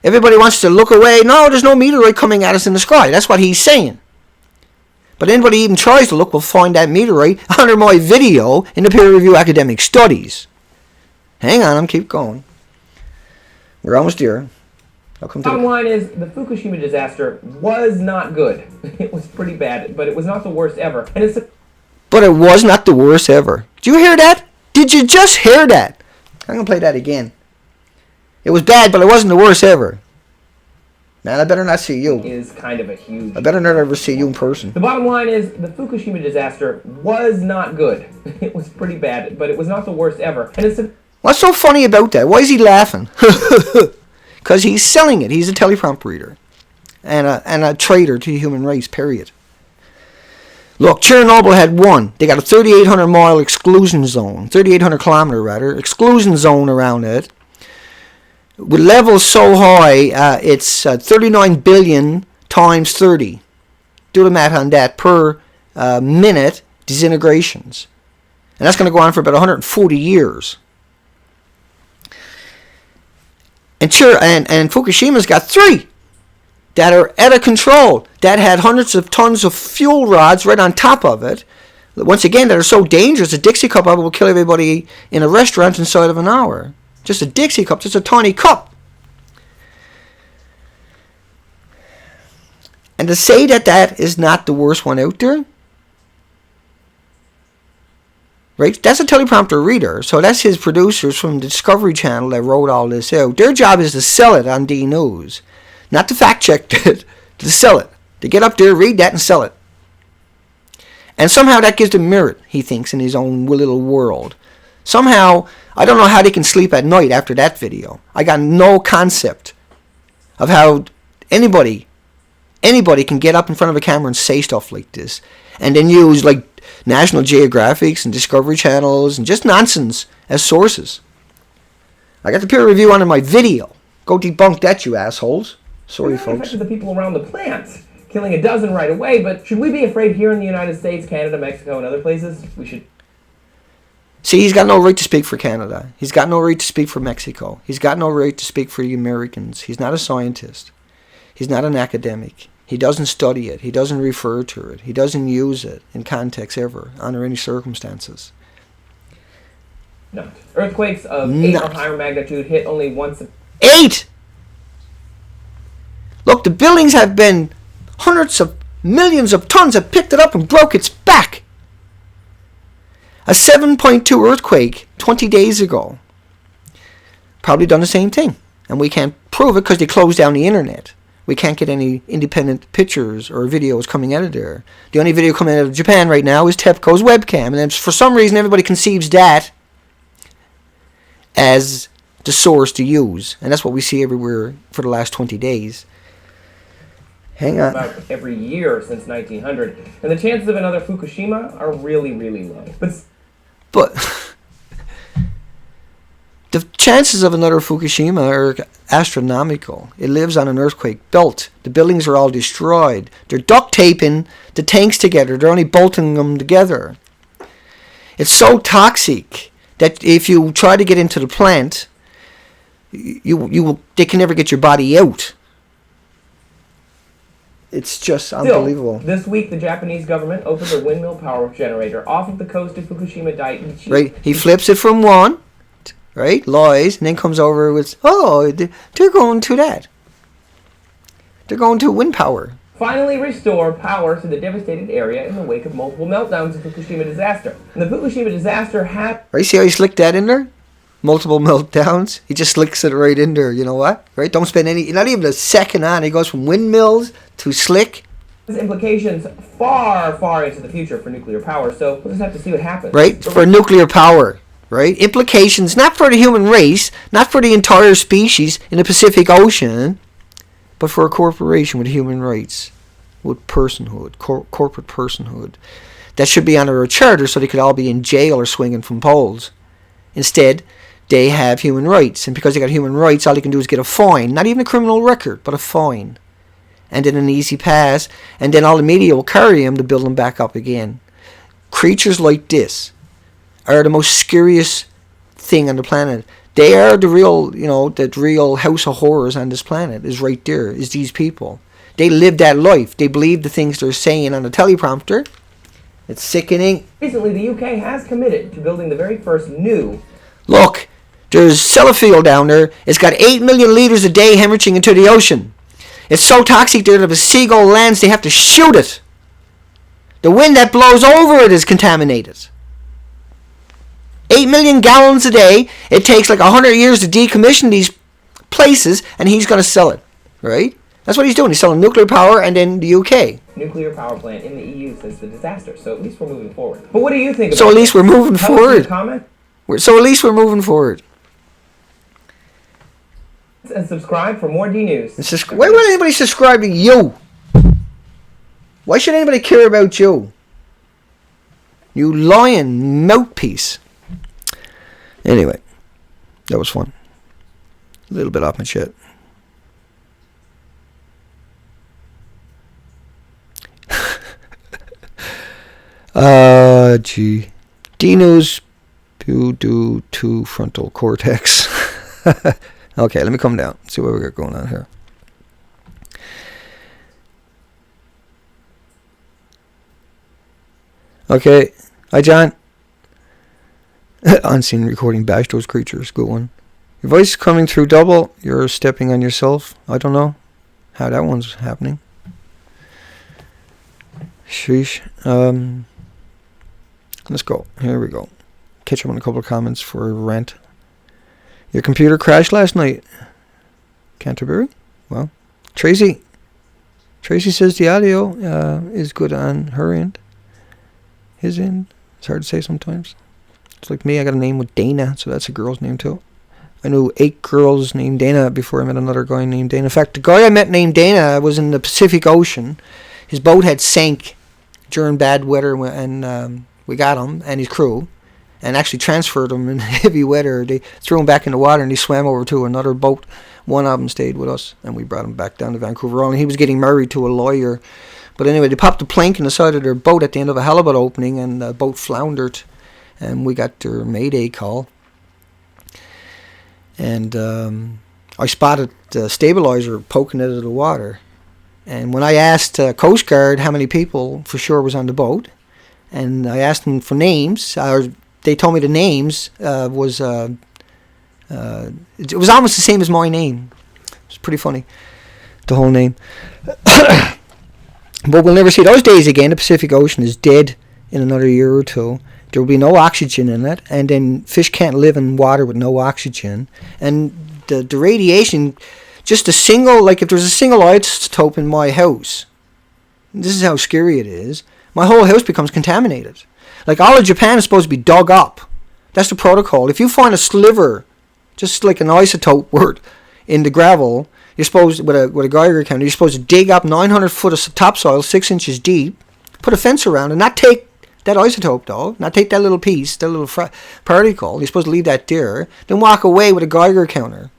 Everybody wants to look away. No, there's no meteorite coming at us in the sky. That's what he's saying. But anybody even tries to look will find that meteorite under my video in the peer-reviewed academic studies. Hang on, I'm keep going. We're almost there. Bottom line is, the Fukushima disaster was not good. It was pretty bad, but it was not the worst ever. But it was not the worst ever. Did you hear that? Did you just hear that? I'm going to play that again. It was bad, but it wasn't the worst ever. Man, I better not see you. Is kind of a huge... I better not ever see you in person. The bottom line is, the Fukushima disaster was not good. It was pretty bad, but it was not the worst ever. And what's so funny about that? Why is he laughing? Because he's selling it. He's a teleprompter reader. And a traitor to the human race, period. Look, Chernobyl had won. They got a 3,800 mile exclusion zone. 3,800 kilometer, rather. Exclusion zone around it. With levels so high, it's 39 billion times 30. Do the math on that. Per minute disintegrations. And that's going to go on for about 140 years. And Fukushima's got 3 that are out of control, that had hundreds of tons of fuel rods right on top of it. Once again, that are so dangerous, a Dixie cup of it will kill everybody in a restaurant inside of an hour. Just a Dixie cup, just a tiny cup. And to say that that is not the worst one out there, right? That's a teleprompter reader, so that's his producers from the Discovery Channel that wrote all this out. Their job is to sell it on D News, not to fact check it, to sell it. To get up there, read that, and sell it. And somehow that gives them merit, he thinks, in his own little world. Somehow, I don't know how they can sleep at night after that video. I got no concept of how anybody can get up in front of a camera and say stuff like this. And then use like National Geographics and Discovery Channels and just nonsense as sources. I got the peer review on my video. Go debunk that, you assholes. Sorry, folks. Affected the people around the plant, killing a dozen right away, but should we be afraid here in the United States, Canada, Mexico, and other places? We should... See, he's got no right to speak for Canada. He's got no right to speak for Mexico. He's got no right to speak for the Americans. He's not a scientist. He's not an academic. He doesn't study it. He doesn't refer to it. He doesn't use it in context ever, under any circumstances. Not. Earthquakes of 8 or higher magnitude hit only once... 8! Look, the buildings have been hundreds of millions of tons have picked it up and broke its back. A 7.2 earthquake 20 days ago probably done the same thing. And we can't prove it because they closed down the internet. We can't get any independent pictures or videos coming out of there. The only video coming out of Japan right now is TEPCO's webcam. And then for some reason everybody conceives that as the source to use. And that's what we see everywhere for the last 20 days. Hang on. About every year since 1900. And the chances of another Fukushima are really, really low. But the chances of another Fukushima are astronomical. It lives on an earthquake belt. The buildings are all destroyed. They're duct taping the tanks together. They're only bolting them together. It's so toxic that if you try to get into the plant, they can never get your body out. It's just unbelievable. Still, this week the Japanese government opened a windmill power generator off of the coast of Fukushima Daiichi. Right, he flips it from one, right, lies, and then comes over with, oh, they're going to that. They're going to wind power. Finally restore power to the devastated area in the wake of multiple meltdowns of the Fukushima disaster. And the Fukushima disaster had... Right, see how he slicked that in there? Multiple meltdowns. He just slicks it right in there, you know what? Right? Don't spend not even a second on it. He goes from windmills to slick. There's implications far, far into the future for nuclear power, so we'll just have to see what happens. Right? For nuclear power. Right? Implications not for the human race, not for the entire species in the Pacific Ocean, but for a corporation with human rights, with personhood, corporate personhood. That should be under a charter so they could all be in jail or swinging from poles. Instead, they have human rights, and because they got human rights, all they can do is get a fine, not even a criminal record, but a fine, and then an easy pass, and then all the media will carry them to build them back up again. Creatures like this are the most scariest thing on the planet. They are the real, the real house of horrors on this planet is right there, is these people. They live that life. They believe the things they're saying on the teleprompter. It's sickening. Recently, the UK has committed to building the very first new... Look, there's Sellafield down there. It's got 8 million litres a day hemorrhaging into the ocean. It's so toxic there that if a seagull lands, they have to shoot it. The wind that blows over it is contaminated. 8 million gallons a day. It takes like 100 years to decommission these places, and he's going to sell it, right? That's what he's doing. He's selling nuclear power, and then the UK. Nuclear power plant in the EU since the disaster, so at least we're moving forward. But what do you think about So at least we're moving forward. Comment? So at least we're moving forward. And subscribe for more D News. Why would anybody subscribe to you? Why should anybody care about you? You lying mouthpiece. Anyway, that was fun. A little bit off my shit. Gee. D-News due to frontal cortex. Okay, let me come down. See what we got going on here. Okay. Hi, John. Unseen recording bash those creatures. Good one. Your voice coming through double. You're stepping on yourself. I don't know how that one's happening. Sheesh. Let's go. Here we go. Catch up on a couple of comments for a rant. Your computer crashed last night. Canterbury? Well, Tracy says the audio is good on her end. His end. It's hard to say sometimes. It's like me. I got a name with Dana, so that's a girl's name too. I knew 8 girls named Dana before I met another guy named Dana. In fact, the guy I met named Dana was in the Pacific Ocean. His boat had sank during bad weather, and we got him and his crew, and actually transferred him in heavy weather. They threw him back in the water, and he swam over to another boat. One of them stayed with us, and we brought him back down to Vancouver Island. He was getting married to a lawyer. But anyway, they popped a plank in the side of their boat at the end of a halibut opening, and the boat floundered, and we got their mayday call. And I spotted the stabilizer poking out of the water. And when I asked Coast Guard how many people for sure was on the boat, and I asked them for names, they told me the names it was almost the same as my name. It's pretty funny, the whole name. But we'll never see those days again. The Pacific Ocean is dead in another year or two. There will be no oxygen in it, and then fish can't live in water with no oxygen. And the radiation, just a single, like if there's a single isotope in my house, this is how scary it is, my whole house becomes contaminated. Like all of Japan is supposed to be dug up. That's the protocol. If you find a sliver, just like an isotope word, in the gravel, you're supposed, with a Geiger counter, you're supposed to dig up 900 foot of topsoil, 6 inches deep, put a fence around, and not take that isotope, though, not take that little piece, that little particle. You're supposed to leave that there, then walk away with a Geiger counter.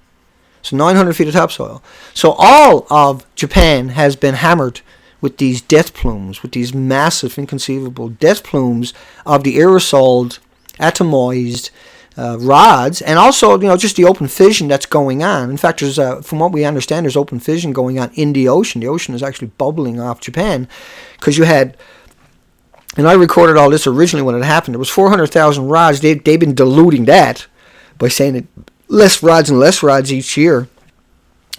So 900 feet of topsoil. So all of Japan has been hammered with these death plumes, with these massive, inconceivable death plumes of the aerosoled, atomized rods, and also, just the open fission that's going on. In fact, there's, from what we understand, there's open fission going on in the ocean. The ocean is actually bubbling off Japan, because you had, and I recorded all this originally when it happened, there was 400,000 rods. They've been diluting that by saying that less rods and less rods each year.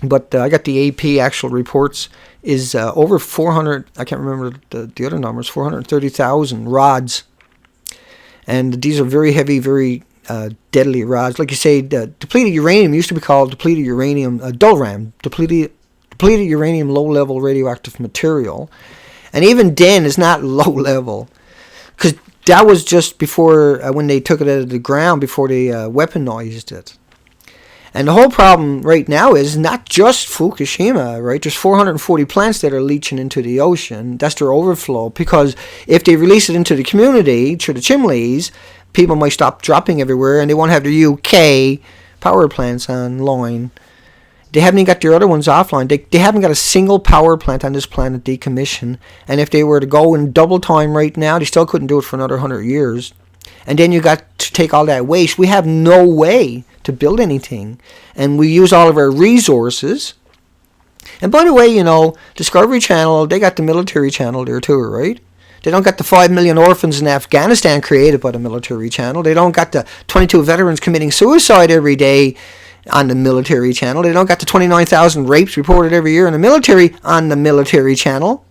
But I got the AP actual reports is over 400, I can't remember the other numbers, 430,000 rods. And these are very heavy, very deadly rods. Like you say, depleted uranium used to be called depleted uranium, DULRAM, depleted uranium low-level radioactive material. And even then, it's not low-level, because that was just before, when they took it out of the ground, before they weaponized it. And the whole problem right now is not just Fukushima, right? There's 440 plants that are leaching into the ocean. That's their overflow, because if they release it into the community, through the chimneys, people might stop dropping everywhere, and they won't have the UK power plants online. They haven't even got their other ones offline. They haven't got a single power plant on this planet decommissioned. And if they were to go in double time right now, they still couldn't do it for another 100 years. And then you got to take all that waste. We have no way to build anything. And we use all of our resources. And by the way, Discovery Channel, they got the military channel there too, right? They don't got the 5 million orphans in Afghanistan created by the military channel. They don't got the 22 veterans committing suicide every day on the military channel. They don't got the 29,000 rapes reported every year in the military on the military channel.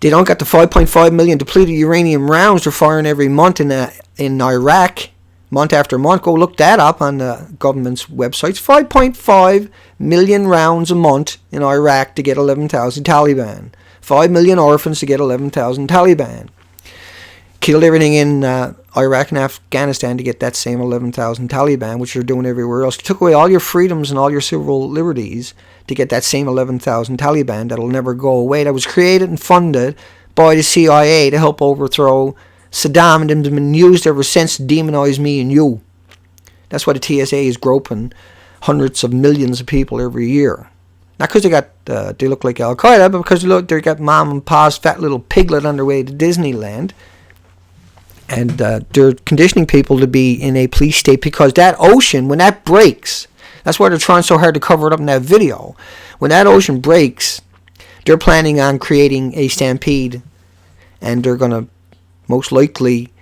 They don't got the 5.5 million depleted uranium rounds they're firing every month in Iraq, month after month. Go look that up on the government's websites. 5.5 million rounds a month in Iraq to get 11,000 Taliban. 5 million orphans to get 11,000 Taliban. Killed everything in Iraq and Afghanistan to get that same 11,000 Taliban, which they're doing everywhere else. Took away all your freedoms and all your civil liberties to get that same 11,000 Taliban that'll never go away. That was created and funded by the CIA to help overthrow Saddam, and them has been used ever since to demonize me and you. That's why the TSA is groping hundreds of millions of people every year. Not because they look like Al Qaeda, but because they got mom and pa's fat little piglet on their way to Disneyland. And they're conditioning people to be in a police state, because that ocean, when that breaks, that's why they're trying so hard to cover it up in that video. When that ocean breaks, they're planning on creating a stampede, and they're going to most likely,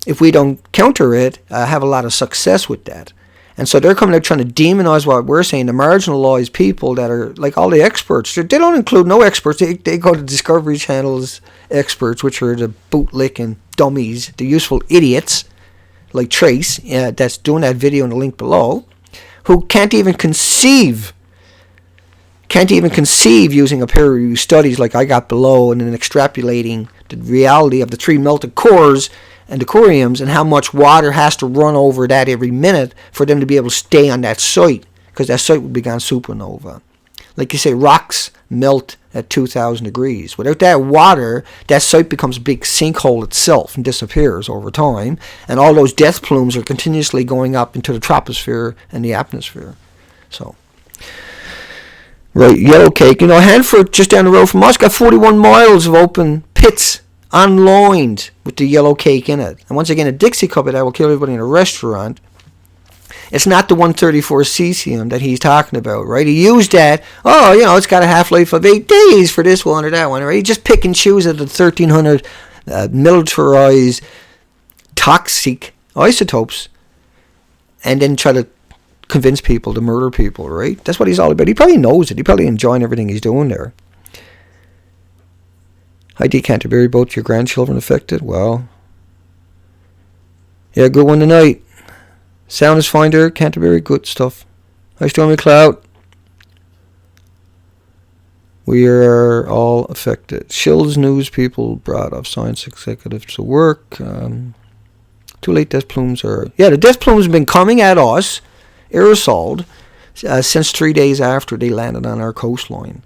if we don't counter it, have a lot of success with that. And so they're coming out trying to demonize what we're saying, the marginalized people that are like all the experts. They don't include no experts. They go to Discovery Channel's experts, which are the bootlicking dummies, the useful idiots like Trace, that's doing that video in the link below, who can't even conceive using a peer-reviewed studies like I got below, and then extrapolating the reality of the 3 melted cores and the coriums, and how much water has to run over that every minute for them to be able to stay on that site, because that site would be gone supernova. Like you say, rocks melt at 2,000 degrees. Without that water, that site becomes a big sinkhole itself and disappears over time, and all those death plumes are continuously going up into the troposphere and the atmosphere. So, right, Yellowcake. Hanford, just down the road from us, got 41 miles of open pits unlined with the yellow cake in it. And once again, a Dixie cup that will kill everybody in a restaurant. It's not the 134 cesium that he's talking about, right? He used that, it's got a half-life of 8 days for this one or that one, right? He just pick and choose at the 1,300 militarized toxic isotopes, and then try to convince people to murder people, right? That's what he's all about. He probably knows it. He probably enjoying everything he's doing there. Hi, D. Canterbury, both your grandchildren affected? Well, yeah, good one tonight. Sound is fine there, Canterbury, good stuff. Hi, Stormy Cloud. We are all affected. Shill's news people brought up science executives to work. Too late, death plumes are... Yeah, the death plumes have been coming at us, aerosoled, since 3 days after they landed on our coastline.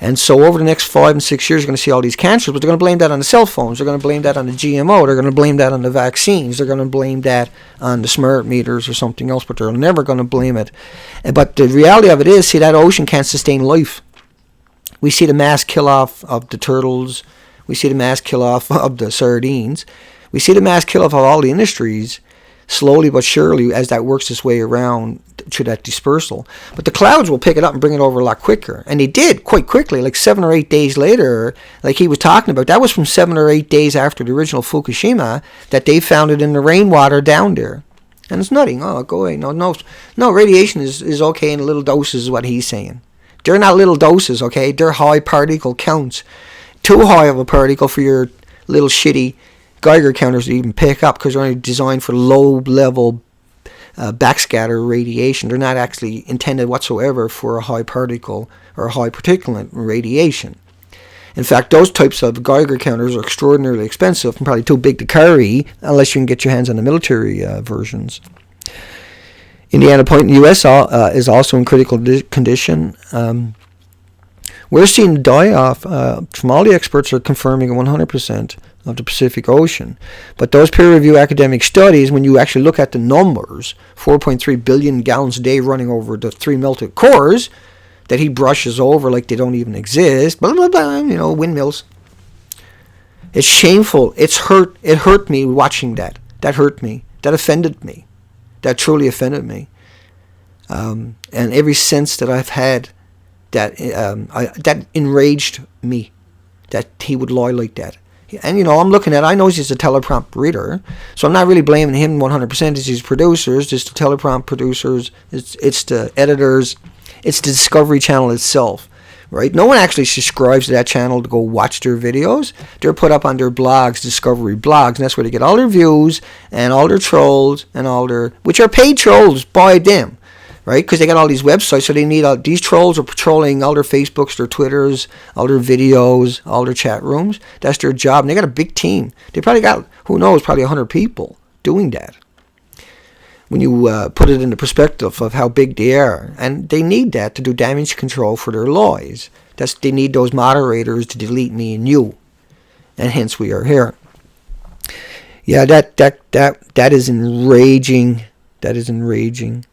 And so over the next 5 and 6 years, you're going to see all these cancers, but they're going to blame that on the cell phones. They're going to blame that on the GMO. They're going to blame that on the vaccines. They're going to blame that on the smart meters or something else, but they're never going to blame it. But the reality of it is, see, that ocean can't sustain life. We see the mass kill-off of the turtles. We see the mass kill-off of the sardines. We see the mass kill-off of all the industries, slowly but surely, as that works its way around to that dispersal. But the clouds will pick it up and bring it over a lot quicker. And they did quite quickly, like 7 or 8 days later, like he was talking about. That was from 7 or 8 days after the original Fukushima that they found it in the rainwater down there. And it's nothing. Oh, go away. No, radiation is okay in little doses is what he's saying. They're not little doses, okay? They're high particle counts. Too high of a particle for your little shitty Geiger counters to even pick up, because they're only designed for low-level backscatter radiation. They're not actually intended whatsoever for a high particle or a high particulate radiation. In fact, those types of Geiger counters are extraordinarily expensive and probably too big to carry unless you can get your hands on the military versions. Indiana Point in the U.S. is also in critical condition. We're seeing the die-off from all the experts are confirming 100% of the Pacific Ocean. But those peer-reviewed academic studies, when you actually look at the numbers, 4.3 billion gallons a day running over the 3 melted cores that he brushes over like they don't even exist, blah, blah, blah, windmills. It's shameful. It hurt me watching that. That hurt me. That offended me. That truly offended me. And every sense that I've had, that enraged me, that he would lie like that. And, I'm looking at it, I know he's a teleprompt reader, so I'm not really blaming him 100%. It's his producers, it's the teleprompt producers, it's the editors, it's the Discovery Channel itself, right? No one actually subscribes to that channel to go watch their videos. They're put up on their blogs, Discovery blogs, and that's where they get all their views and all their trolls and all their, which are paid trolls by them, right? Because they got all these websites, so they need these trolls are patrolling all their Facebooks, their Twitters, all their videos, all their chat rooms. That's their job, and they got a big team. They probably got, who knows, probably 100 people doing that. When you put it in the perspective of how big they are, and they need that to do damage control for their lies. They need those moderators to delete me and you, and hence we are here. Yeah, that is enraging. That is enraging.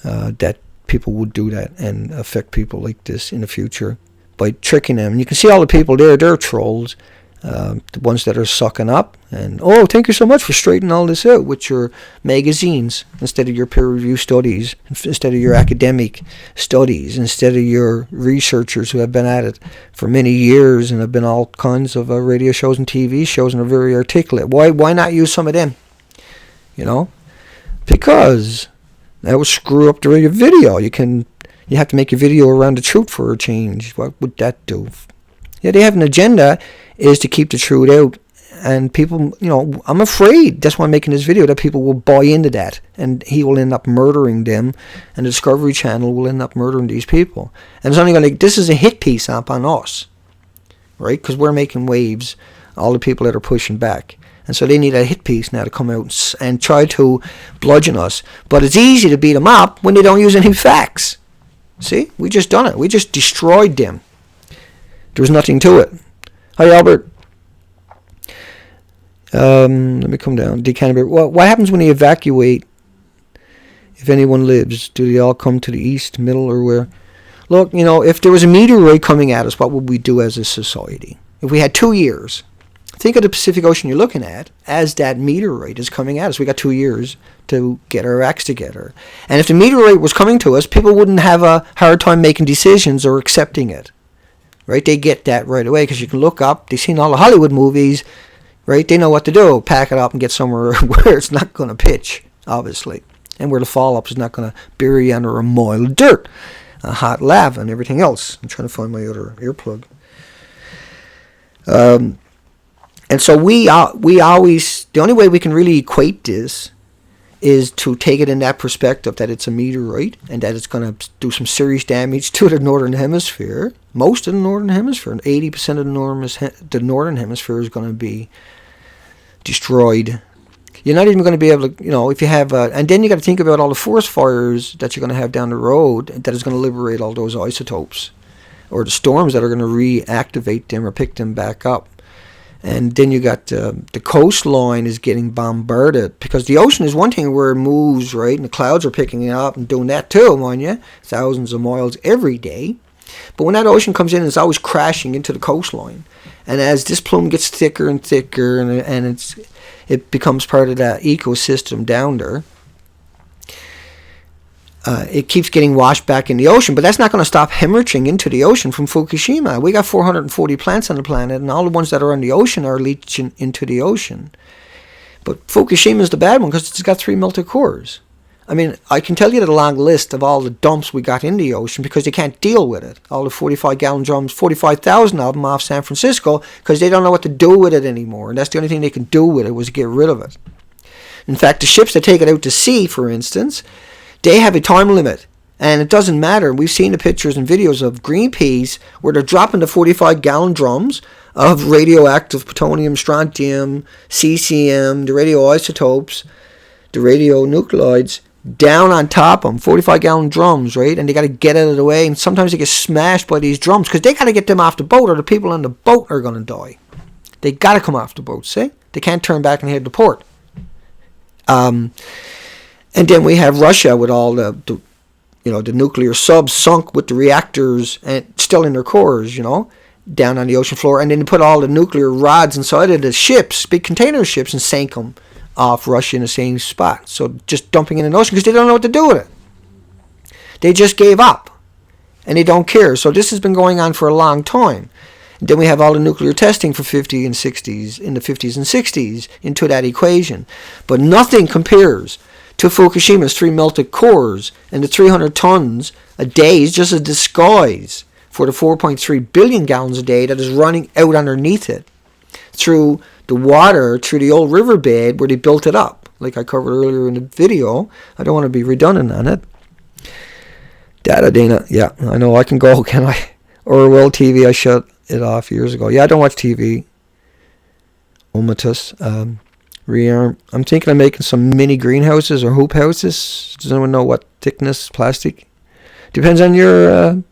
That people would do that and affect people like this in the future by tricking them. And you can see all the people there, they're trolls, the ones that are sucking up. And, thank you so much for straightening all this out with your magazines instead of your peer-reviewed studies, instead of your academic studies, instead of your researchers who have been at it for many years and have been all kinds of radio shows and TV shows and are very articulate. Why not use some of them? Because that would screw up your video. You have to make your video around the truth for a change. What would that do? Yeah, they have an agenda is to keep the truth out. And people, I'm afraid, that's why I'm making this video, that people will buy into that. And he will end up murdering them. And the Discovery Channel will end up murdering these people. And it's only this is a hit piece up on us. Right? Because we're making waves. All the people that are pushing back. And so they need a hit piece now to come out and try to bludgeon us. But it's easy to beat them up when they don't use any facts. See? We just done it. We just destroyed them. There was nothing to it. Hi, Albert. Let me come down. Well, what happens when they evacuate? If anyone lives, do they all come to the east, middle, or where? Look, if there was a meteorite coming at us, what would we do as a society? If we had 2 years... Think of the Pacific Ocean you're looking at as that meteorite is coming at us. We got 2 years to get our acts together. And if the meteorite was coming to us, people wouldn't have a hard time making decisions or accepting it. Right? They get that right away because you can look up. They've seen all the Hollywood movies. Right? They know what to do. Pack it up and get somewhere where it's not going to pitch, obviously. And where the fall-up is not going to bury you under a mile of dirt, a hot lava and everything else. I'm trying to find my other earplug. And so we always, the only way we can really equate this is to take it in that perspective that it's a meteorite and that it's going to do some serious damage to the Northern Hemisphere. Most of the Northern Hemisphere, 80% of the Northern Hemisphere is going to be destroyed. You're not even going to be able to, if you have, and then you got to think about all the forest fires that you're going to have down the road that is going to liberate all those isotopes or the storms that are going to reactivate them or pick them back up. And then you got the coastline is getting bombarded because the ocean is one thing where it moves, right? And the clouds are picking it up and doing that too, mind you, thousands of miles every day. But when that ocean comes in, it's always crashing into the coastline. And as this plume gets thicker and thicker and it becomes part of that ecosystem down there, it keeps getting washed back in the ocean, but that's not going to stop hemorrhaging into the ocean from Fukushima. We got 440 plants on the planet, and all the ones that are in the ocean are leaching into the ocean. But Fukushima is the bad one because it's got 3 melted cores. I mean, I can tell you the long list of all the dumps we got in the ocean because they can't deal with it. All the 45-gallon drums, 45,000 of them off San Francisco because they don't know what to do with it anymore. And that's the only thing they can do with it was get rid of it. In fact, the ships that take it out to sea, for instance, they have a time limit, and it doesn't matter. We've seen the pictures and videos of Greenpeace where they're dropping the 45-gallon drums of radioactive plutonium, strontium, cesium, the radioisotopes, the radionuclides, down on top of them, 45-gallon drums, right? And they got to get out of the way, and sometimes they get smashed by these drums because they got to get them off the boat or the people on the boat are going to die. They got to come off the boat, see? They can't turn back and head to port. And then we have Russia with all the nuclear subs sunk with the reactors and still in their cores, down on the ocean floor. And then they put all the nuclear rods inside of the ships, big container ships, and sank them off Russia in the same spot. So just dumping in the ocean because they don't know what to do with it. They just gave up. And they don't care. So this has been going on for a long time. And then we have all the nuclear testing for 50 and 60s, in the 50s and 60s into that equation. But nothing compares to Fukushima's 3 melted cores and the 300 tons a day is just a disguise for the 4.3 billion gallons a day that is running out underneath it through the water, through the old riverbed where they built it up. Like I covered earlier in the video. I don't want to be redundant on it. Data, Dana. Yeah, I know I can go, can I? Orwell TV, I shut it off years ago. Yeah, I don't watch TV. Omatus. Rearm. I'm thinking of making some mini greenhouses or hoop houses. Does anyone know what thickness plastic? Depends on your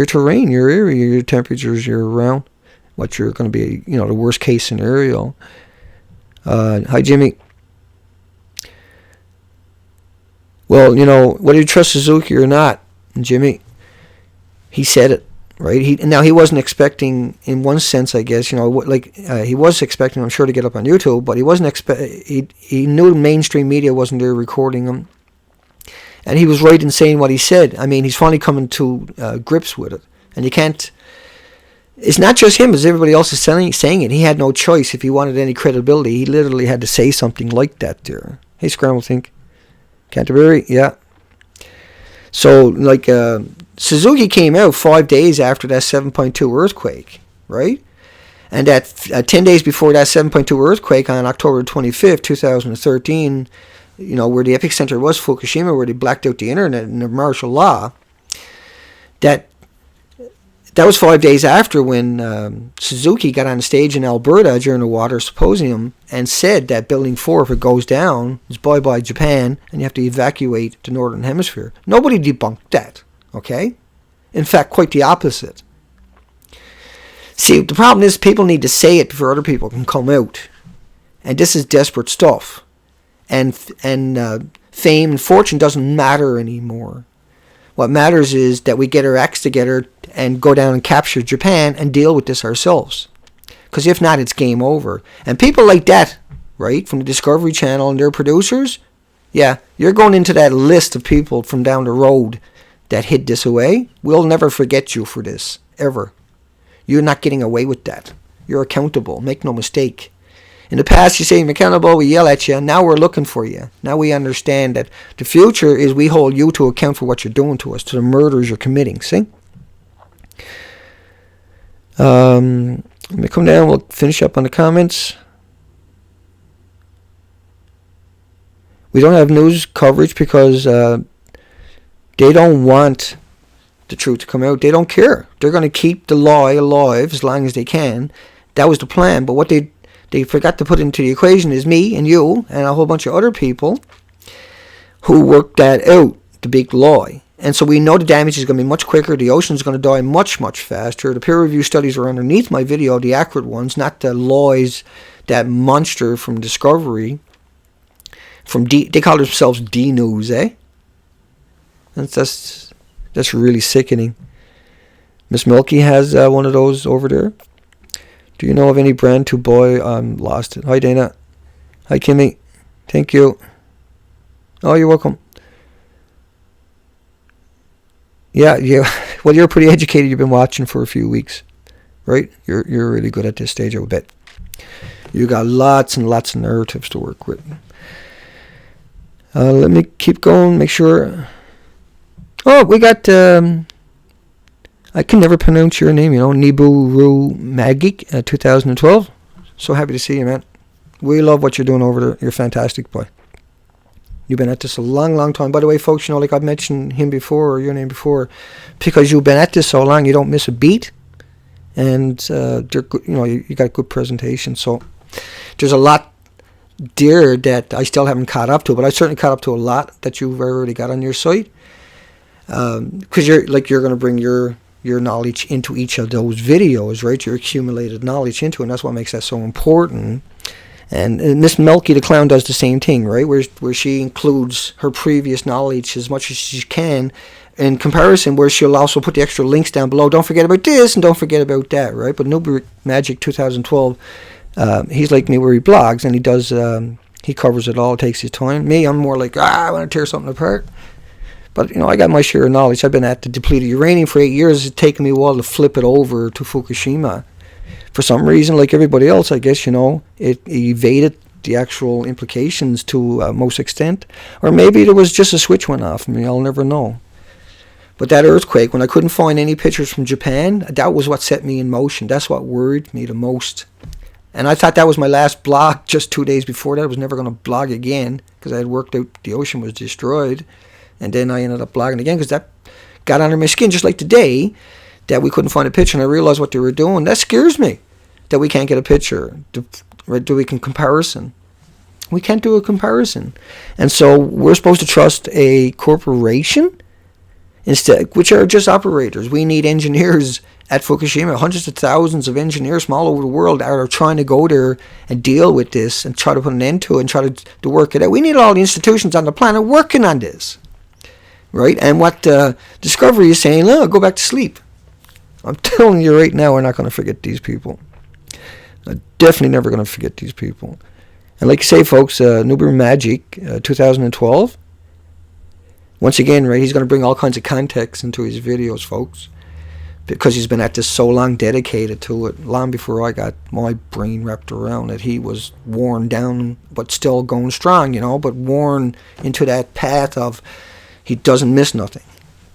terrain, your area, your temperatures year round. What you're going to be, the worst case scenario. Hi, Jimmy. Well, whether you trust Suzuki or not, Jimmy, he said it, right? He wasn't expecting, in one sense, I guess, he was expecting, I'm sure, to get up on YouTube, but he wasn't he knew the mainstream media wasn't there recording him, and he was right in saying what he said. I mean, he's finally coming to grips with it, and you can't. It's not just him, as everybody else is saying it. He had no choice if he wanted any credibility. He literally had to say something like that there. Hey, Scramble Think. Canterbury, yeah. So, Suzuki came out 5 days after that 7.2 earthquake, right? And that 10 days before that 7.2 earthquake on October 25th, 2013, where the epicenter was Fukushima, where they blacked out the internet and the martial law, that was 5 days after when Suzuki got on stage in Alberta during the Water Symposium and said that Building 4, if it goes down, is bye-bye Japan and you have to evacuate the Northern Hemisphere. Nobody debunked that, okay? In fact, quite the opposite. See, the problem is people need to say it before other people can come out. And this is desperate stuff. And fame and fortune doesn't matter anymore. What matters is that we get our acts together and go down and capture Japan and deal with this ourselves. Because if not, it's game over. And people like that, right, from the Discovery Channel and their producers, yeah, you're going into that list of people from down the road that hid this away. We'll never forget you for this, ever. You're not getting away with that. You're accountable. Make no mistake. In the past, you say you're accountable, we yell at you. Now we're looking for you. Now we understand that the future is we hold you to account for what you're doing to us, to the murders you're committing. See? Let me come down. We'll finish up on the comments. We don't have news coverage because they don't want the truth to come out. They don't care. They're going to keep the lie alive as long as they can. That was the plan. But what they forgot to put into the equation is me and you and a whole bunch of other people who worked that out, the big lie. And so we know the damage is going to be much quicker. The ocean's going to die much, much faster. The peer review studies are underneath my video, the accurate ones, not the lies, that monster from Discovery. They call themselves D-News, eh? That's really sickening. Miss Milky has one of those over there. Do you know of any brand to buy? I'm lost. Hi, Dana. Hi, Kimmy. Thank you. Oh, you're welcome. Yeah. Well, you're pretty educated. You've been watching for a few weeks, right? You're really good at this stage, I would bet. You got lots and lots of narratives to work with. Let me keep going. Make sure. Oh, we got. I can never pronounce your name, Nibiru Magic, 2012. So happy to see you, man. We love what you're doing over there. You're fantastic, boy. You've been at this a long, long time. By the way, folks, like I've mentioned him before, or your name before, because you've been at this so long, you don't miss a beat. And they're good, you got a good presentation. So there's a lot there that I still haven't caught up to, but I certainly caught up to a lot that you've already got on your site. Because you're going to bring your knowledge into each of those videos, right? Your accumulated knowledge into it, and that's what makes that so important. And Miss Melky the Clown does the same thing, right? Where she includes her previous knowledge as much as she can in comparison, where she'll also put the extra links down below. Don't forget about this and don't forget about that, right? But Noob Magic 2012, he's like me where he blogs and he does He covers it all, takes his time. Me, I'm more like, I want to tear something apart. But, you know, I got my share of knowledge. I've been at the depleted uranium for 8 years. It's taken me a while to flip it over to Fukushima. For some reason, like everybody else, I guess, you know, it evaded the actual implications to most extent. Or maybe there was just a switch went off. I mean, I'll never know. But that earthquake, when I couldn't find any pictures from Japan, that was what set me in motion. That's what worried me the most. And I thought that was my last blog just 2 days before that. I was never going to blog again because I had worked out the ocean was destroyed. And then I ended up blogging again because that got under my skin, just like today that we couldn't find a picture and I realized what they were doing. That scares me, that we can't get a picture. Do we can comparison? We can't do a comparison. And so we're supposed to trust a corporation instead, which are just operators. We need engineers at Fukushima. Hundreds of thousands of engineers from all over the world are trying to go there and deal with this and try to put an end to it and try to work it out. We need all the institutions on the planet working on this. Right? And what Discovery is saying, oh, go back to sleep. I'm telling you right now, we're not going to forget these people. I'm definitely never going to forget these people. And like you say, folks, Nuclear Magic 2012. Once again, right, he's going to bring all kinds of context into his videos, folks. Because he's been at this so long, dedicated to it. Long before I got my brain wrapped around it. He was worn down, but still going strong, you know. But worn into that path of he doesn't miss nothing.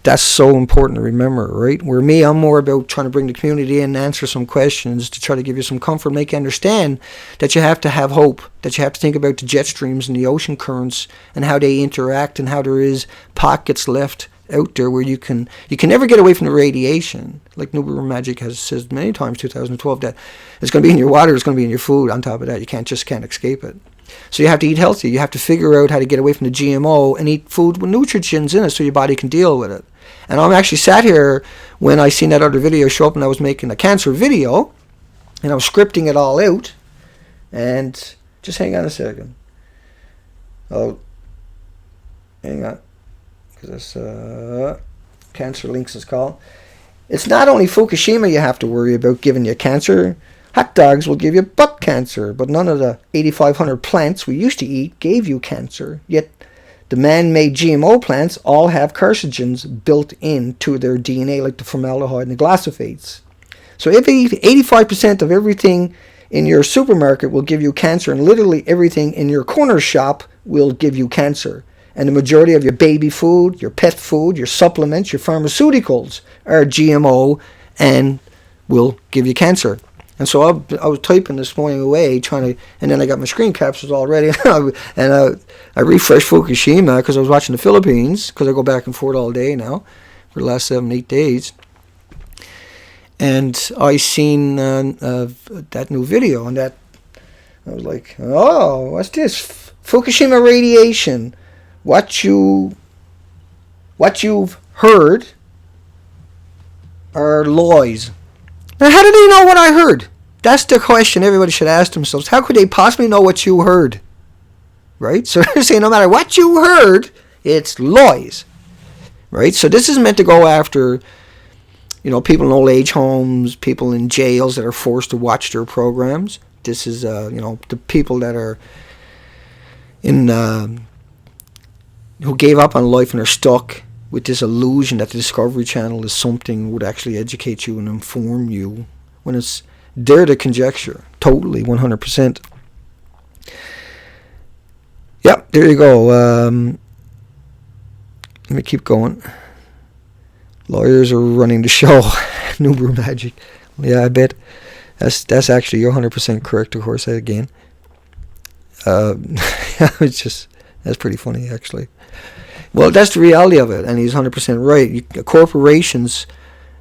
That's so important to remember, right? Where me, I'm more about trying to bring the community in and answer some questions to try to give you some comfort, make you understand that you have to have hope, that you have to think about the jet streams and the ocean currents and how they interact and how there is pockets left out there where you can never get away from the radiation. Like Nuclear Magic has said many times, 2012, that it's going to be in your water, it's going to be in your food. On top of that, you can't escape it. So you have to eat healthy. You have to figure out how to get away from the GMO and eat food with nutrients in it so your body can deal with it. And I'm actually sat here when I seen that other video show up and I was making a cancer video and I was scripting it all out. And just hang on a second. Oh, hang on. Because this Cancer Links is called. It's not only Fukushima you have to worry about giving you cancer. Hot dogs will give you butt cancer, but none of the 8,500 plants we used to eat gave you cancer. Yet the man-made GMO plants all have carcinogens built into their DNA, like the formaldehyde and the glyphosates. So if 85% of everything in your supermarket will give you cancer, and literally everything in your corner shop will give you cancer, and the majority of your baby food, your pet food, your supplements, your pharmaceuticals are GMO and will give you cancer. And so I was typing this morning away, trying to, and then I got my screen captures all ready, and I refreshed Fukushima because I was watching the Philippines, because I go back and forth all day now, for the last 7-8 days. And I seen that new video, and that, I was like, oh, what's this? Fukushima radiation. What you've heard are lies. Now, how do they know what I heard? That's the question everybody should ask themselves. How could they possibly know what you heard? Right? So they're saying no matter what you heard, it's lies. Right? So this is meant to go after, you know, people in old age homes, people in jails that are forced to watch their programs. This is, you know, the people that are in, who gave up on life and are stuck with this illusion that the Discovery Channel is something would actually educate you and inform you, when it's there to conjecture. Totally, 100%. Yep, there you go. Let me keep going. Lawyers are running the show. Nuclear Magic. Yeah, I bet. That's actually, you're 100% correct, of course, again. It's just, that's pretty funny, actually. Well, that's the reality of it, and he's 100% right. Corporations,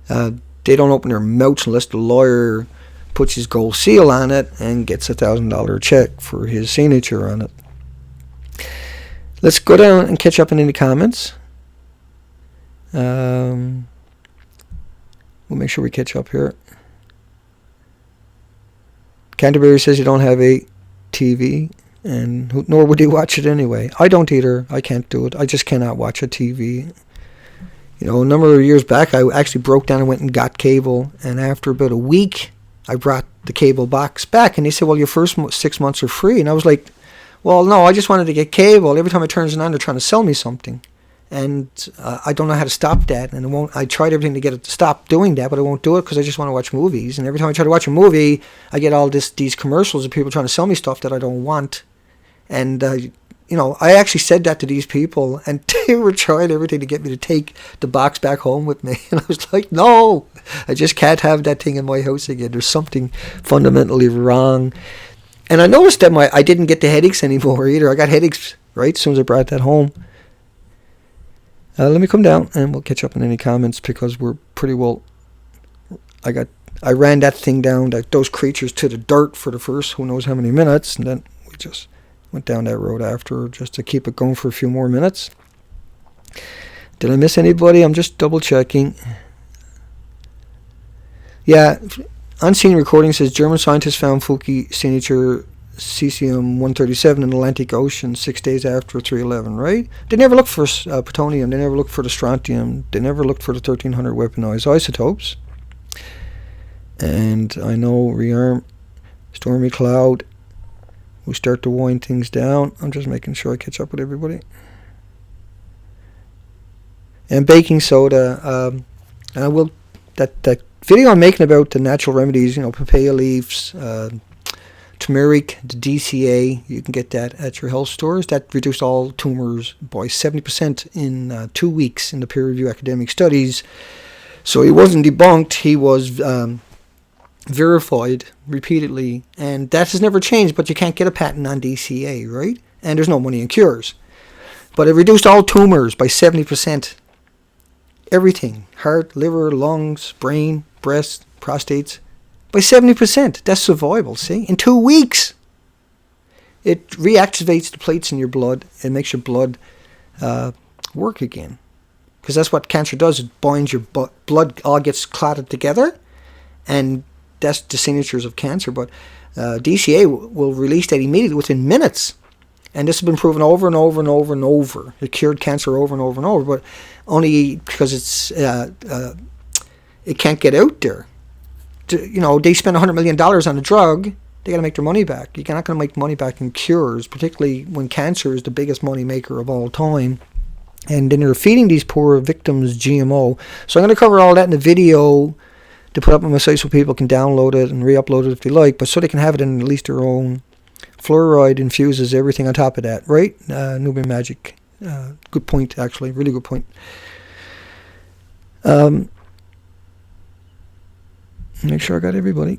they don't open their mouths unless the lawyer puts his gold seal on it and gets a $1,000 check for his signature on it. Let's go down and catch up in any comments. We'll make sure we catch up here. Canterbury says you don't have a TV. And nor would he watch it anyway. I don't either. I can't do it. I just cannot watch a TV. You know, a number of years back, I actually broke down and went and got cable. And after about a week, I brought the cable box back. And they said, well, your first 6 months are free. And I was like, Well, no, I just wanted to get cable. Every time I turn it on, they're trying to sell me something. And I don't know how to stop that. And I tried everything to get it to stop doing that, but I won't do it because I just want to watch movies. And every time I try to watch a movie, I get all these commercials of people trying to sell me stuff that I don't want. And, I actually said that to these people, and they were trying everything to get me to take the box back home with me. And I was like, no, I just can't have that thing in my house again. There's something fundamentally wrong. And I noticed that I didn't get the headaches anymore either. I got headaches right as soon as I brought that home. Let me come down and we'll catch up on any comments because we're pretty well. I ran that thing down, those creatures to the dirt for the first who knows how many minutes, and then we just went down that road after just to keep it going for a few more minutes. Did I miss anybody? I'm just double checking. Yeah. Unseen recording says German scientists found Fuki signature cesium-137 in the Atlantic Ocean 6 days after 3/11, right? They never looked for plutonium. They never looked for the strontium. They never looked for the 1300 weaponized isotopes. And I know rearm, stormy cloud. We start to wind things down. I'm just making sure I catch up with everybody. And baking soda. And I will that video I'm making about the natural remedies, papaya leaves, turmeric, the DCA, you can get that at your health stores. That reduced all tumors by 70% in 2 weeks in the peer-reviewed academic studies. So he wasn't debunked, he was verified repeatedly, and that has never changed, but you can't get a patent on DCA, right? And there's no money in cures. But it reduced all tumors by 70%. Everything, heart, liver, lungs, brain, breast, prostates, by 70%. That's survival, see? In 2 weeks. It reactivates the plates in your blood and makes your blood work again. Because that's what cancer does. It binds your blood, all gets clotted together. And that's the signatures of cancer. But DCA will release that immediately within minutes. And this has been proven over and over and over and over. It cured cancer over and over and over. But only because it can't get out there. They spend $100 million on a drug, they got to make their money back. You're not going to make money back in cures, particularly when cancer is the biggest money maker of all time. And then they're feeding these poor victims GMO. So I'm going to cover all that in the video to put up on my site so people can download it and re-upload it if they like, but so they can have it in at least their own. Fluoride infuses everything on top of that, right? Nubian Magic. Good point, actually. Really good point. Make sure I got everybody.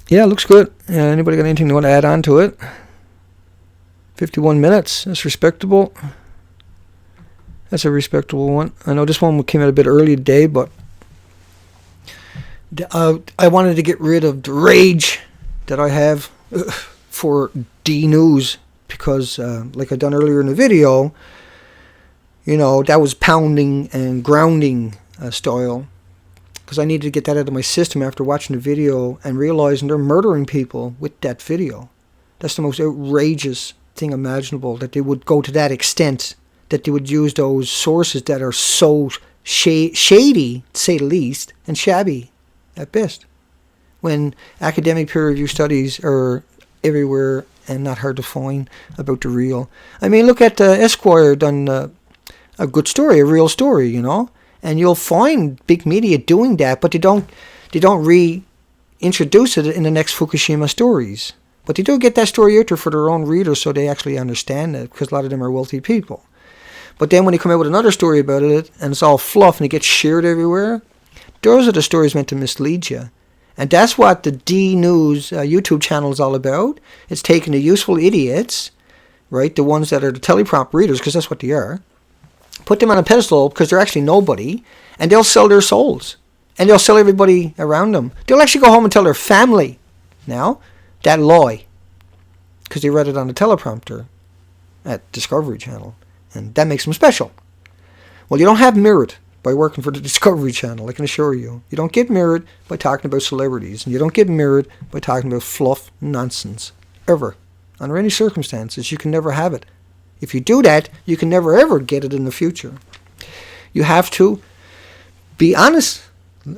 Yeah, looks good. Anybody got anything they want to add on to it? 51 minutes. That's respectable. That's a respectable one. I know this one came out a bit early today, but I wanted to get rid of the rage that I have for D-News because, like I done earlier in the video, that was pounding and grounding style. Because I needed to get that out of my system after watching the video and realizing they're murdering people with that video. That's the most outrageous thing imaginable, that they would go to that extent, that they would use those sources that are so shady, to say the least, and shabby at best. When academic peer-reviewed studies are everywhere and not hard to find about the real. I mean, look at Esquire done a good story, a real story, And you'll find big media doing that, but they don't reintroduce it in the next Fukushima stories. But they do get that story out there for their own readers so they actually understand it, because a lot of them are wealthy people. But then when they come out with another story about it, and it's all fluff and it gets shared everywhere, those are the stories meant to mislead you. And that's what the D-News YouTube channel is all about. It's taking the useful idiots, right, the ones that are the teleprompt readers, because that's what they are, put them on a pedestal because they're actually nobody, and they'll sell their souls. And they'll sell everybody around them. They'll actually go home and tell their family now that lie because they read it on a teleprompter at Discovery Channel. And that makes them special. Well, you don't have merit by working for the Discovery Channel, I can assure you. You don't get merit by talking about celebrities. And you don't get merit by talking about fluff and nonsense. Ever. Under any circumstances, you can never have it. If you do that, you can never ever get it in the future. You have to be honest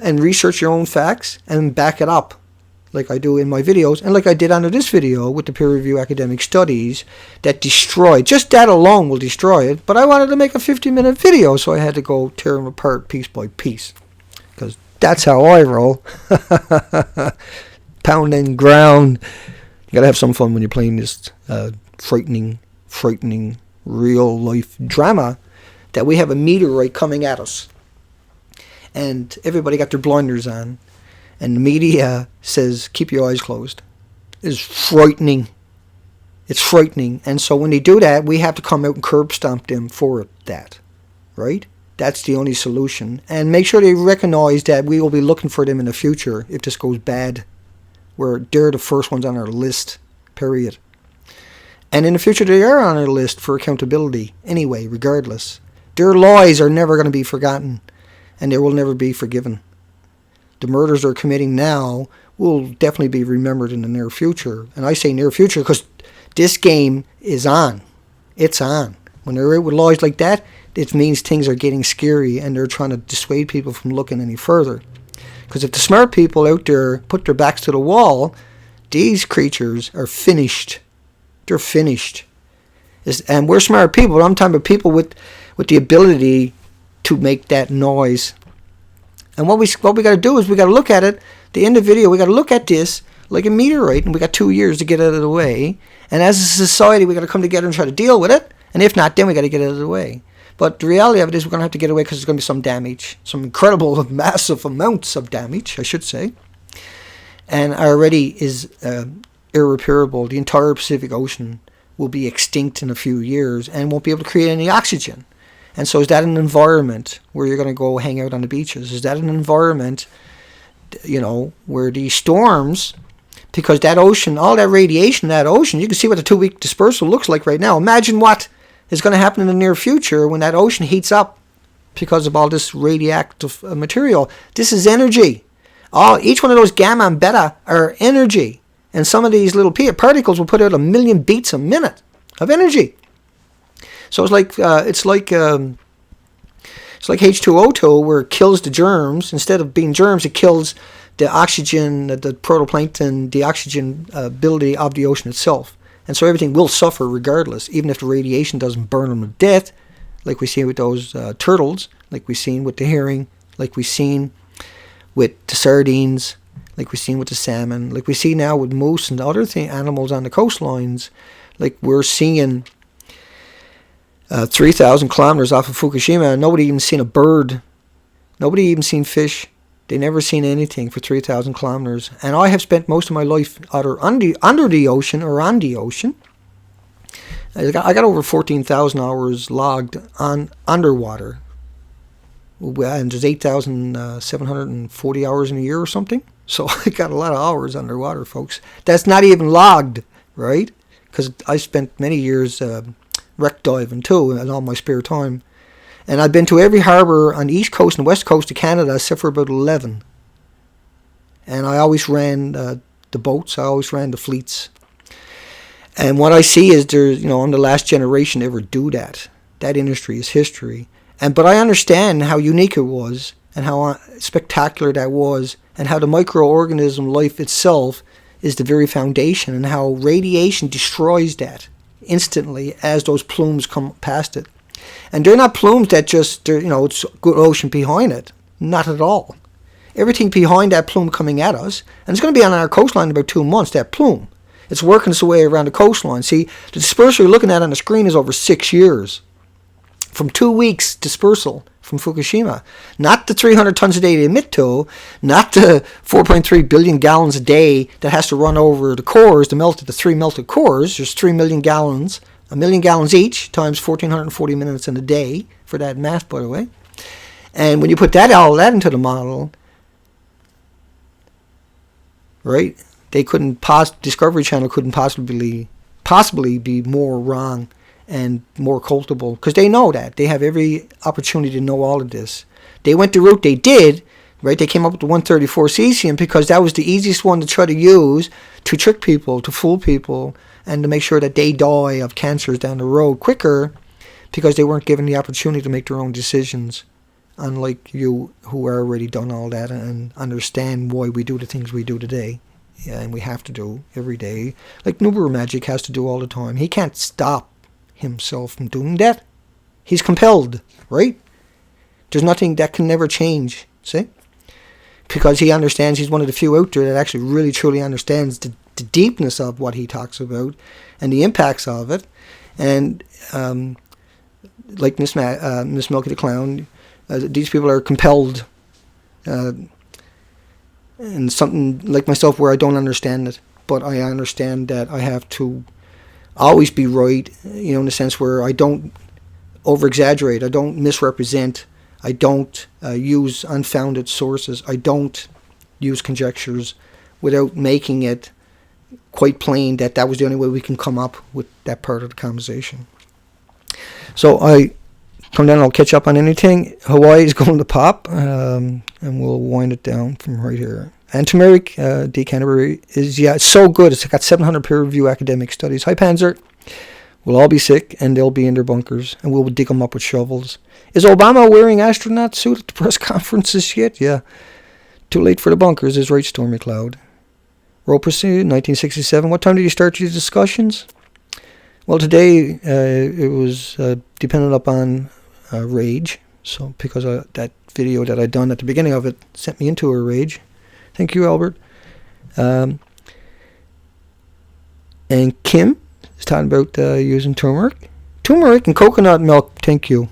and research your own facts and back it up. like I do in my videos, and like I did under this video with the peer-reviewed academic studies that destroy, just that alone will destroy it, but I wanted to make a 50-minute video, so I had to go tear them apart piece by piece, because that's how I roll. Pound and ground. You gotta have some fun when you're playing this frightening, real-life drama that we have a meteorite coming at us. And everybody got their blinders on. And the media says, keep your eyes closed. It's frightening. It's frightening. And so when they do that, we have to come out and curb stomp them for that. Right? That's the only solution. And make sure they recognize that we will be looking for them in the future if this goes bad. They're the first ones on our list. Period. And in the future, they are on our list for accountability. Anyway, regardless. Their lies are never going to be forgotten. And they will never be forgiven. The murders they're committing now will definitely be remembered in the near future. And I say near future because this game is on. It's on. When they're out with lies like that, it means things are getting scary and they're trying to dissuade people from looking any further. Because if the smart people out there put their backs to the wall, these creatures are finished. They're finished. And we're smart people, but I'm talking about people with the ability to make that noise. And what we got to do is we got to look at it. The end of the video, we got to look at this like a meteorite, and we got 2 years to get it out of the way. And as a society, we got to come together and try to deal with it. And if not, then we got to get it out of the way. But the reality of it is we're going to have to get away because there's going to be some damage, some incredible, massive amounts of damage, I should say. And already is irreparable. The entire Pacific Ocean will be extinct in a few years and won't be able to create any oxygen. And so is that an environment where you're going to go hang out on the beaches? Is that an environment, where these storms, because that ocean, all that radiation in that ocean, you can see what the 2-week dispersal looks like right now. Imagine what is going to happen in the near future when that ocean heats up because of all this radioactive material. This is energy. Each one of those gamma and beta are energy. And some of these little particles will put out 1 million beats a minute of energy. So it's like H2O2, where it kills the germs. Instead of being germs, it kills the oxygen, the protoplankton, the oxygen ability of the ocean itself. And so everything will suffer regardless, even if the radiation doesn't burn them to death, like we see with those turtles, like we've seen with the herring, like we've seen with the sardines, like we've seen with the salmon, like we see now with moose and other animals on the coastlines, like we're seeing 3,000 kilometers off of Fukushima, and nobody even seen a bird. Nobody even seen fish. They never seen anything for 3,000 kilometers. And I have spent most of my life either under the ocean or on the ocean. I got over 14,000 hours logged on underwater. And there's 8,740 hours in a year or something. So I got a lot of hours underwater, folks. That's not even logged, right? Because I spent many years wreck diving too in all my spare time. And I've been to every harbour on the east coast and west coast of Canada except for about 11. And I always ran the boats. I always ran the fleets. And what I see is I'm the last generation to ever do that. That industry is history. But I understand how unique it was and how spectacular that was and how the microorganism life itself is the very foundation and how radiation destroys that instantly as those plumes come past it. And they're not plumes that it's good ocean behind it. Not at all. Everything behind that plume coming at us, and it's going to be on our coastline in about 2 months, that plume. It's working its way around the coastline. See, the dispersal you're looking at on the screen is over 6 years. From 2 weeks dispersal from Fukushima. Not the 300 tons a day they emit to, not the 4.3 billion gallons a day that has to run over the cores, the 3 melted cores. There's 3 million gallons, 1 million gallons each, times 1,440 minutes in a day, for that math, by the way. And when you put all that into the model, right, Discovery Channel couldn't possibly be more wrong and more culpable, because they know that. They have every opportunity to know all of this. They went the route they did, right? They came up with the 134 cesium because that was the easiest one to try to use to trick people, to fool people, and to make sure that they die of cancers down the road quicker, because they weren't given the opportunity to make their own decisions, unlike you who are already done all that and understand why we do the things we do today. and we have to do every day, like Nuber Magic has to do all the time. He can't stop himself from doing that. He's compelled, right? There's nothing that can never change, see? Because he understands, he's one of the few out there that actually really truly understands the deepness of what he talks about and the impacts of it. And like Miss Milky the Clown, these people are compelled, and something like myself where I don't understand it, but I understand that I have to always be right, in the sense where I don't over-exaggerate, I don't misrepresent, I don't use unfounded sources, I don't use conjectures without making it quite plain that was the only way we can come up with that part of the conversation. So I come down and I'll catch up on anything. Hawaii is going to pop, and we'll wind it down from right here. And turmeric, D. Canterbury, is, it's so good. It's got 700 peer-reviewed academic studies. Hi, Panzer. We'll all be sick, and they'll be in their bunkers, and we'll dig them up with shovels. Is Obama wearing astronaut suit at the press conferences yet? Yeah. Too late for the bunkers is right, Stormy Cloud. Roe pursued, 1967. What time did you start your discussions? Well, today it was dependent upon rage. So because that video that I'd done at the beginning of it sent me into a rage. Thank you, Albert. And Kim is talking about using turmeric. Turmeric and coconut milk, thank you.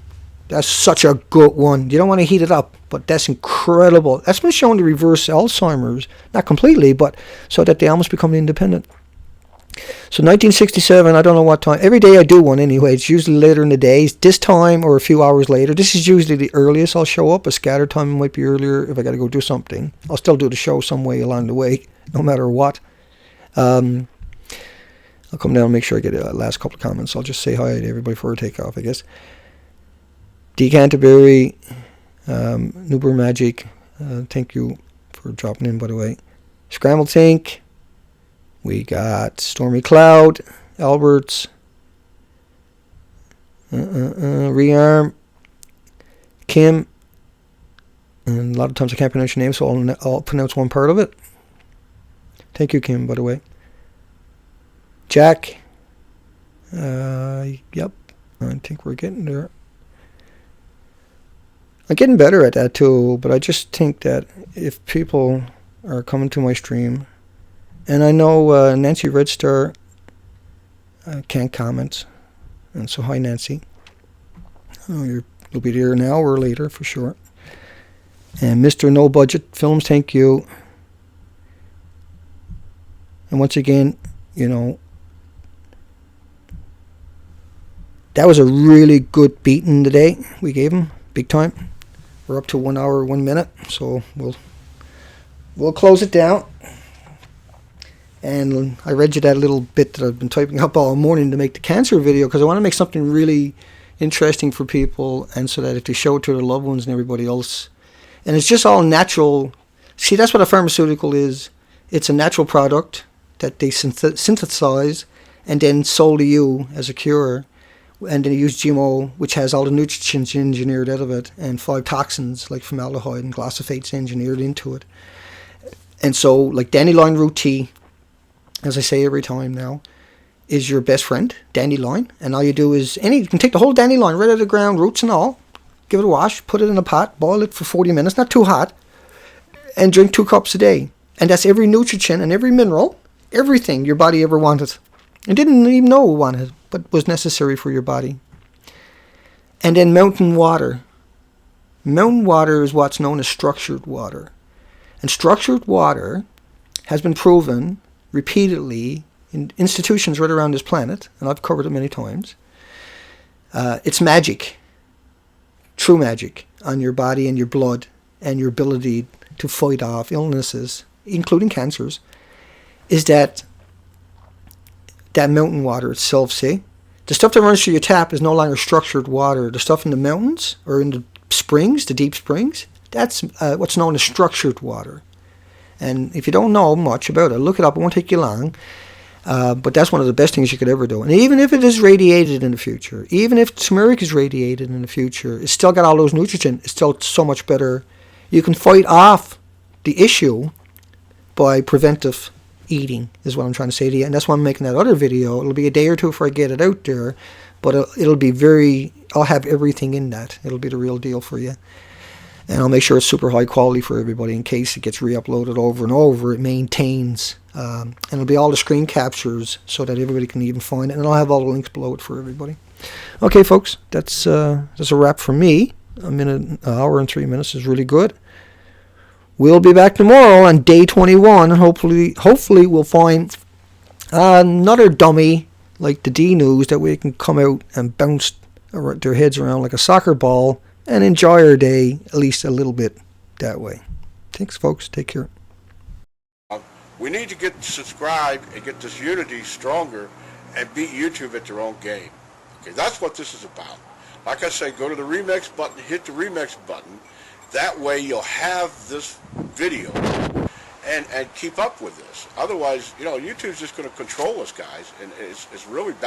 That's such a good one. You don't want to heat it up, but that's incredible. That's been shown to reverse Alzheimer's. Not completely, but so that they almost become independent. So 1967, I don't know what time. Every day I do one anyway. It's usually later in the day. This time or a few hours later. This is usually the earliest I'll show up. A scatter time might be earlier if I got to go do something. I'll still do the show some way along the way, no matter what. I'll come down and make sure I get the last couple of comments. I'll just say hi to everybody before I take off, I guess. D. Canterbury, Nuber Magic, thank you for dropping in, by the way. Scrambled Think, we got Stormy Cloud, Alberts, Rearm, Kim, and a lot of times I can't pronounce your name, so I'll pronounce one part of it. Thank you, Kim, by the way. Jack, yep, I think we're getting there. I'm getting better at that too, but I just think that if people are coming to my stream, and I know Nancy Redstar can't comment, and so hi Nancy. You'll be there an hour later for sure. And Mr. No Budget Films, thank you. And once again, that was a really good beating today we gave him, big time. We're up to 1 hour, 1 minute, so we'll close it down. And I read you that little bit that I've been typing up all morning to make the cancer video, because I want to make something really interesting for people, and so that if they show it to their loved ones and everybody else. And it's just all natural. See, that's what a pharmaceutical is. It's a natural product that they synthesize and then sold to you as a cure. And then they use GMO, which has all the nutrients engineered out of it, and 5 toxins like formaldehyde and glyphosates engineered into it. And so, like dandelion root tea, as I say every time now, is your best friend, dandelion. And all you do is, you can take the whole dandelion right out of the ground, roots and all, give it a wash, put it in a pot, boil it for 40 minutes, not too hot, and drink 2 cups a day. And that's every nutrient and every mineral, everything your body ever wanted. And didn't even know it wanted, but was necessary for your body. And then mountain water. Mountain water is what's known as structured water. And structured water has been proven repeatedly in institutions right around this planet, and I've covered it many times. It's magic, true magic, on your body and your blood and your ability to fight off illnesses, including cancers, is that mountain water itself, see? The stuff that runs through your tap is no longer structured water. The stuff in the mountains or in the springs, the deep springs, that's what's known as structured water. And if you don't know much about it, look it up. It won't take you long. But that's one of the best things you could ever do. And even if it is radiated in the future, even if turmeric is radiated in the future, it's still got all those nutrients. It's still so much better. You can fight off the issue by preventive eating, is what I'm trying to say to you. And that's why I'm making that other video. It'll be a day or two before I get it out there, but it'll be I'll have everything in that. It'll be the real deal for you. And I'll make sure it's super high quality for everybody in case it gets re-uploaded over and over. It maintains. And it'll be all the screen captures so that everybody can even find it. And I'll have all the links below it for everybody. Okay, folks, that's a wrap for me. A minute, an hour and 3 minutes is really good. We'll be back tomorrow on day 21. And hopefully we'll find another dummy like the D News that we can come out and bounce their heads around like a soccer ball and enjoy our day at least a little bit that way. Thanks, folks. Take care. We need to get subscribed and get this unity stronger and beat YouTube at their own game. Okay, that's what this is about. Like I say, go to the remix button, hit the remix button. That way you'll have this video and keep up with this. Otherwise, YouTube's just going to control us, guys, and it's really bad.